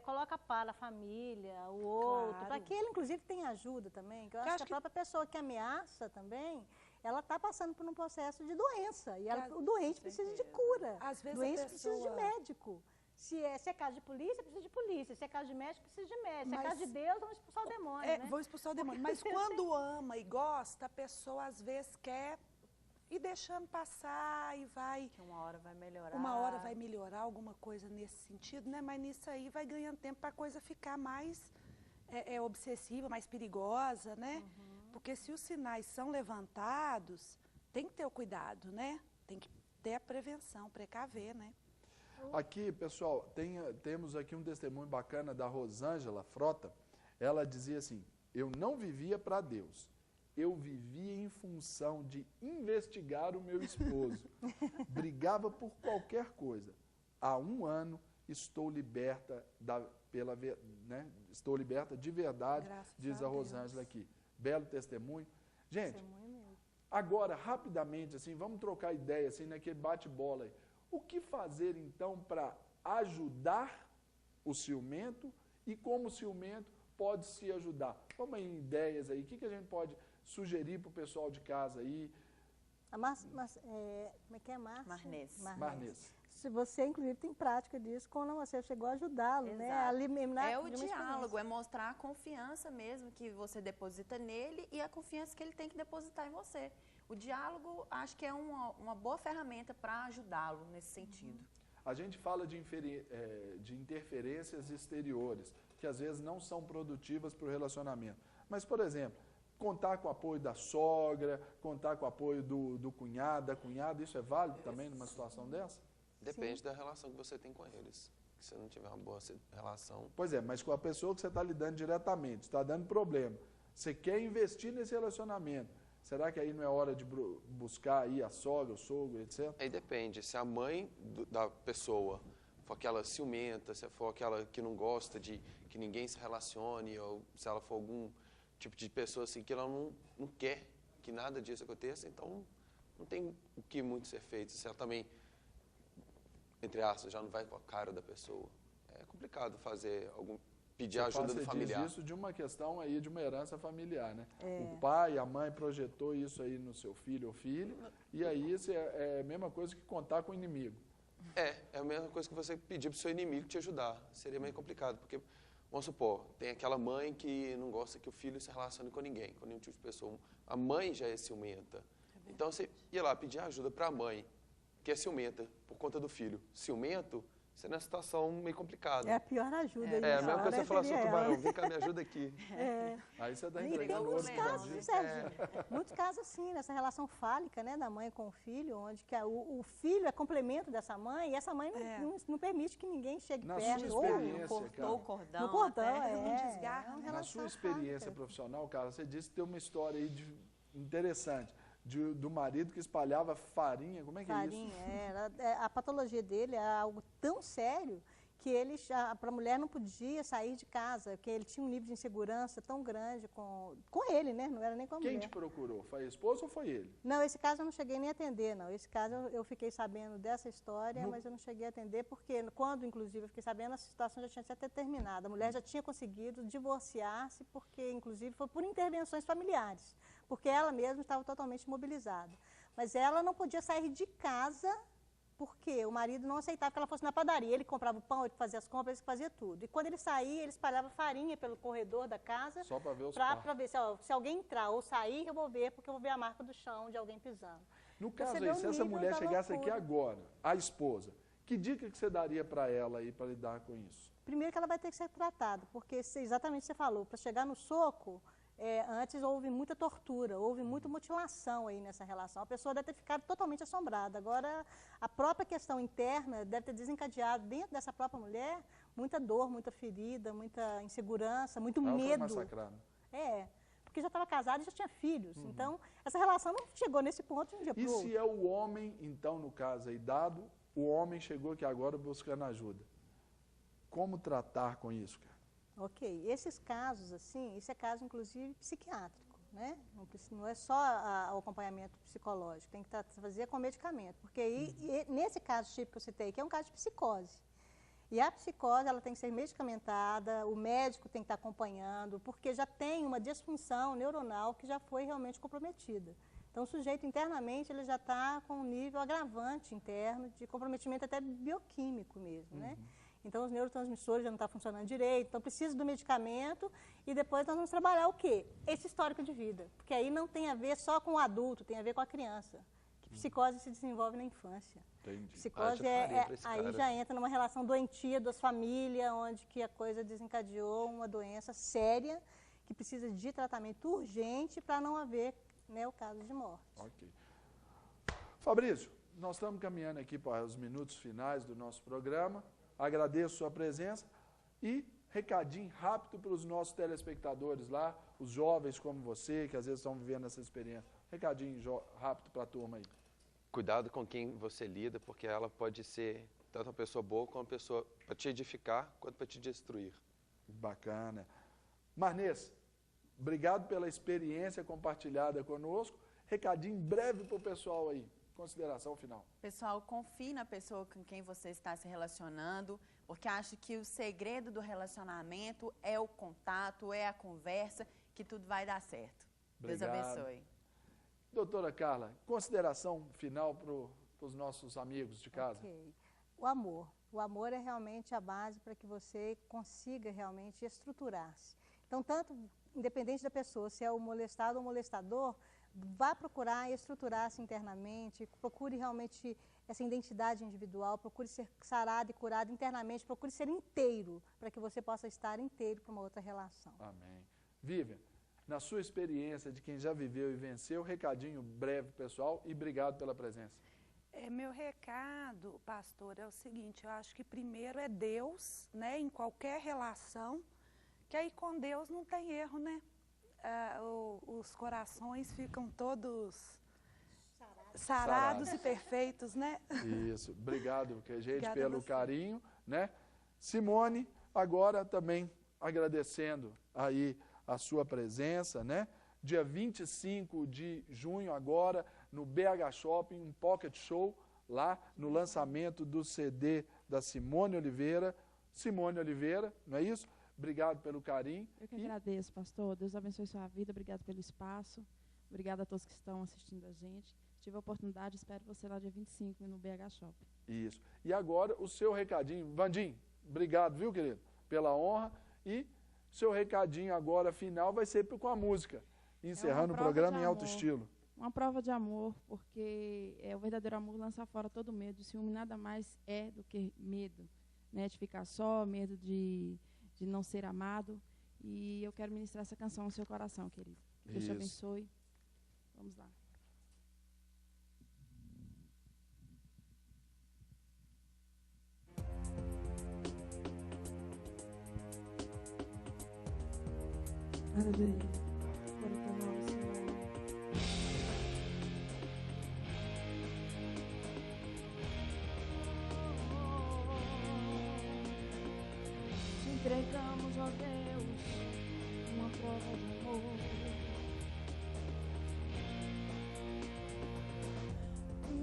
[SPEAKER 2] coloca para a família, o outro, para que ele, inclusive, tenha ajuda também. Que eu acho que a própria pessoa que ameaça também, ela está passando por um processo de doença. E o doente precisa de cura.
[SPEAKER 5] Às vezes
[SPEAKER 2] o doente precisa de médico. Se é caso de polícia, precisa de polícia. Se é caso de médico, precisa de médico. Se é caso de Deus, vamos expulsar o demônio, né?
[SPEAKER 5] Vou expulsar o demônio. Mas quando ama e gosta, a pessoa, às vezes, quer ir deixando passar e vai...
[SPEAKER 6] Que uma hora vai melhorar.
[SPEAKER 5] Uma hora vai melhorar, alguma coisa nesse sentido, né? Mas nisso aí vai ganhando tempo para a coisa ficar mais obsessiva, mais perigosa, né? Porque se os sinais são levantados, tem que ter o cuidado, né? Tem que ter a prevenção, precaver, né?
[SPEAKER 1] Aqui, pessoal, temos aqui um testemunho bacana da Rosângela Frota. Ela dizia assim, eu não vivia para Deus. Eu vivia em função de investigar o meu esposo. Brigava por qualquer coisa. Há 1 ano estou liberta estou liberta de verdade, diz a Rosângela aqui. Belo testemunho. Gente, agora, rapidamente, assim, vamos trocar ideia, assim, naquele bate-bola aí. O que fazer, então, para ajudar o ciumento e como o ciumento pode se ajudar? Vamos em ideias aí. O que a gente pode sugerir para o pessoal de casa aí?
[SPEAKER 2] Como é que é,
[SPEAKER 6] Marnês.
[SPEAKER 2] Marnês. Se você, inclusive, tem prática disso, quando você chegou a ajudá-lo, né? A eliminar
[SPEAKER 6] o diálogo, é mostrar a confiança mesmo que você deposita nele e a confiança que ele tem que depositar em você. O diálogo, acho que é uma boa ferramenta para ajudá-lo nesse sentido.
[SPEAKER 1] A gente fala de interferências exteriores, que às vezes não são produtivas para o relacionamento. Mas, por exemplo, contar com o apoio da sogra, contar com o apoio do cunhado, da cunhada, isso é válido também numa situação dessa?
[SPEAKER 3] Depende da relação que você tem com eles. Se você não tiver uma boa relação...
[SPEAKER 1] Pois é, mas com a pessoa que você está lidando diretamente, está dando problema, você quer investir nesse relacionamento, será que aí não é hora de buscar aí a sogra, o sogro, etc?
[SPEAKER 3] Aí depende. Se a mãe da pessoa for aquela ciumenta, se for aquela que não gosta de que ninguém se relacione, ou se ela for algum tipo de pessoa assim que ela não quer que nada disso aconteça, então não tem o que muito ser feito. Se ela também, entre aspas, já não vai com a cara da pessoa, é complicado pedir ajuda do familiar.
[SPEAKER 1] Você diz isso de uma questão aí, de uma herança familiar, né? O pai, a mãe projetou isso aí no seu filho ou filho, e aí isso é a mesma coisa que contar com o inimigo.
[SPEAKER 3] É a mesma coisa que você pedir para o seu inimigo te ajudar. Seria meio complicado, porque, vamos supor, tem aquela mãe que não gosta que o filho se relacione com ninguém, com nenhum tipo de pessoa. A mãe já é ciumenta. Então, você ia lá pedir ajuda para a mãe, que é ciumenta, por conta do filho. Ciumento, você é numa situação meio complicada.
[SPEAKER 2] É a pior ajuda.
[SPEAKER 3] É a mesma coisa você falar, seu tubarão, vem cá, me ajuda aqui.
[SPEAKER 1] Aí você está
[SPEAKER 2] E
[SPEAKER 1] entregando
[SPEAKER 2] tem muitos
[SPEAKER 1] outro
[SPEAKER 2] casos, Sérgio, muitos casos assim, nessa relação fálica, né, da mãe com o filho, onde que o filho é complemento dessa mãe, e essa mãe não permite que ninguém chegue
[SPEAKER 1] Na
[SPEAKER 2] perto.
[SPEAKER 1] sua experiência,
[SPEAKER 6] Cortou o cordão.
[SPEAKER 2] No cordão,
[SPEAKER 5] não desgarra.
[SPEAKER 1] Na sua experiência profissional, cara, você disse que tem uma história aí interessante. Do marido que espalhava farinha, como é que é isso?
[SPEAKER 2] A patologia dele é algo tão sério que para a mulher não podia sair de casa, porque ele tinha um nível de insegurança tão grande com ele, né? Não era nem com a mulher.
[SPEAKER 1] Quem te procurou? Foi a esposa ou foi ele?
[SPEAKER 2] Não, esse caso eu não cheguei nem a atender, não. Esse caso eu fiquei sabendo dessa história, mas eu não cheguei a atender, porque quando, inclusive, eu fiquei sabendo, a situação já tinha até terminado. A mulher já tinha conseguido divorciar-se, porque, inclusive, foi por intervenções familiares, porque ela mesma estava totalmente imobilizada. Mas ela não podia sair de casa, porque o marido não aceitava que ela fosse na padaria. Ele comprava o pão, ele fazia as compras, ele fazia tudo. E quando ele saía, ele espalhava farinha pelo corredor da casa.
[SPEAKER 1] Só para ver os
[SPEAKER 2] Para ver se alguém entrar ou sair, eu vou ver, porque eu vou ver a marca do chão de alguém pisando.
[SPEAKER 1] No caso aí, se essa mulher chegasse aqui agora, a esposa, que dica que você daria para ela aí para lidar com isso?
[SPEAKER 2] Primeiro que ela vai ter que ser tratada, porque exatamente o que você falou, para chegar no soco, antes houve muita tortura, houve muita mutilação aí nessa relação. A pessoa deve ter ficado totalmente assombrada. Agora, a própria questão interna deve ter desencadeado dentro dessa própria mulher muita dor, muita ferida, muita insegurança, muito medo.
[SPEAKER 1] Ela foi massacrada.
[SPEAKER 2] Porque já estava casada e já tinha filhos. Então, essa relação não chegou nesse ponto de um dia para o outro.
[SPEAKER 1] E se é o homem, então, no caso aí, dado, o homem chegou aqui agora buscando ajuda? Como tratar com isso, cara?
[SPEAKER 2] Ok, esses casos, assim, isso é caso, inclusive, psiquiátrico, né? Não é só o acompanhamento psicológico, tem que fazer com medicamento, porque aí, nesse caso típico que eu citei, que é um caso de psicose, e a psicose, ela tem que ser medicamentada, o médico tem que estar acompanhando, porque já tem uma disfunção neuronal que já foi realmente comprometida. Então, o sujeito internamente, ele já está com um nível agravante interno de comprometimento até bioquímico mesmo, né? Então, os neurotransmissores já não estão funcionando direito, então precisa do medicamento e depois nós vamos trabalhar o quê? Esse histórico de vida, porque aí não tem a ver só com o adulto, tem a ver com a criança. Que psicose se desenvolve na infância.
[SPEAKER 1] Entendi.
[SPEAKER 2] Psicose aí já entra numa relação doentia das famílias, onde que a coisa desencadeou uma doença séria que precisa de tratamento urgente para não haver, né, o caso de morte.
[SPEAKER 1] Ok. Fabrício, nós estamos caminhando aqui para os minutos finais do nosso programa. Agradeço a sua presença e recadinho rápido para os nossos telespectadores lá, os jovens como você, que às vezes estão vivendo essa experiência. Recadinho rápido para a turma aí.
[SPEAKER 3] Cuidado com quem você lida, porque ela pode ser tanto uma pessoa boa como uma pessoa para te edificar, quanto para te destruir.
[SPEAKER 1] Bacana. Marnês, obrigado pela experiência compartilhada conosco. Recadinho breve para o pessoal aí. Consideração final.
[SPEAKER 6] Pessoal, confie na pessoa com quem você está se relacionando, porque acho que o segredo do relacionamento é o contato, é a conversa, que tudo vai dar certo.
[SPEAKER 1] Obrigado.
[SPEAKER 6] Deus abençoe.
[SPEAKER 1] Doutora Carla, consideração final para os nossos amigos de casa.
[SPEAKER 2] Okay. O amor. O amor é realmente a base para que você consiga realmente estruturar-se. Então, tanto, independente da pessoa, se é o molestado ou o molestador, vá procurar estruturar-se internamente, procure realmente essa identidade individual, procure ser sarado e curado internamente, procure ser inteiro, para que você possa estar inteiro para uma outra relação.
[SPEAKER 1] Amém. Vivian, na sua experiência de quem já viveu e venceu, recadinho breve, pessoal, e obrigado pela presença.
[SPEAKER 5] Meu recado, pastor, é o seguinte, eu acho que primeiro é Deus, né, em qualquer relação, que aí com Deus não tem erro, né? Os corações ficam todos sarados e perfeitos, né?
[SPEAKER 1] Isso, obrigado, gente, pelo carinho, né? Simone, agora também agradecendo aí a sua presença, né? Dia 25 de junho agora, no BH Shopping, um pocket show lá no lançamento do CD da Simone Oliveira. Simone Oliveira, não é isso? Obrigado pelo carinho.
[SPEAKER 4] Eu que agradeço, pastor. Deus abençoe sua vida. Obrigado pelo espaço. Obrigado a todos que estão assistindo a gente. Tive a oportunidade, espero você lá dia 25 no BH Shopping.
[SPEAKER 1] Isso. E agora o seu recadinho. Vandim, obrigado, viu, querido? Pela honra. E seu recadinho agora final vai ser com a música. Encerrando o programa em alto estilo.
[SPEAKER 4] Uma prova de amor, porque o verdadeiro amor lança fora todo medo. O ciúme nada mais é do que medo, né? De ficar só, medo de não ser amado. E eu quero ministrar essa canção ao seu coração, querido. Que Deus te abençoe. Vamos lá. Aleluia. entregamos, ó Deus, uma prova de amor.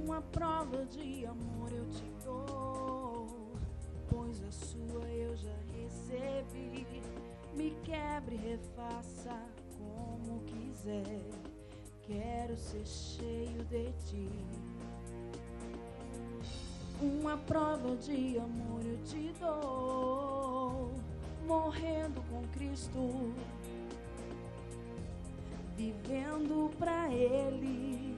[SPEAKER 4] Uma prova de amor eu te dou, pois a sua eu já recebi. Me quebre e refaça como quiser, quero ser cheio de ti. Uma prova de amor eu te dou, morrendo com Cristo, vivendo pra Ele,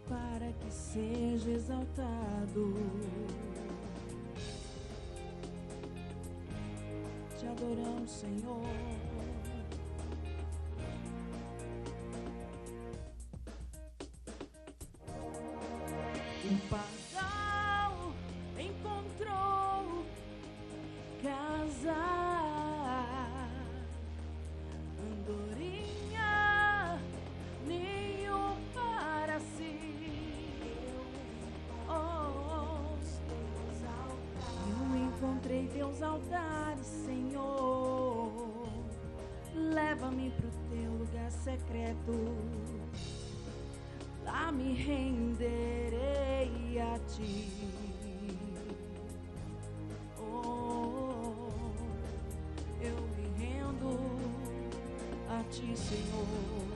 [SPEAKER 4] para que seja exaltado. Te adoramos, Senhor. O pardal encontrou casa, andorinha ninho para si. Eu encontrei teus altares, Senhor. Leva-me pro teu lugar secreto, lá me renderei a ti. Oh, eu me rendo a ti, Senhor.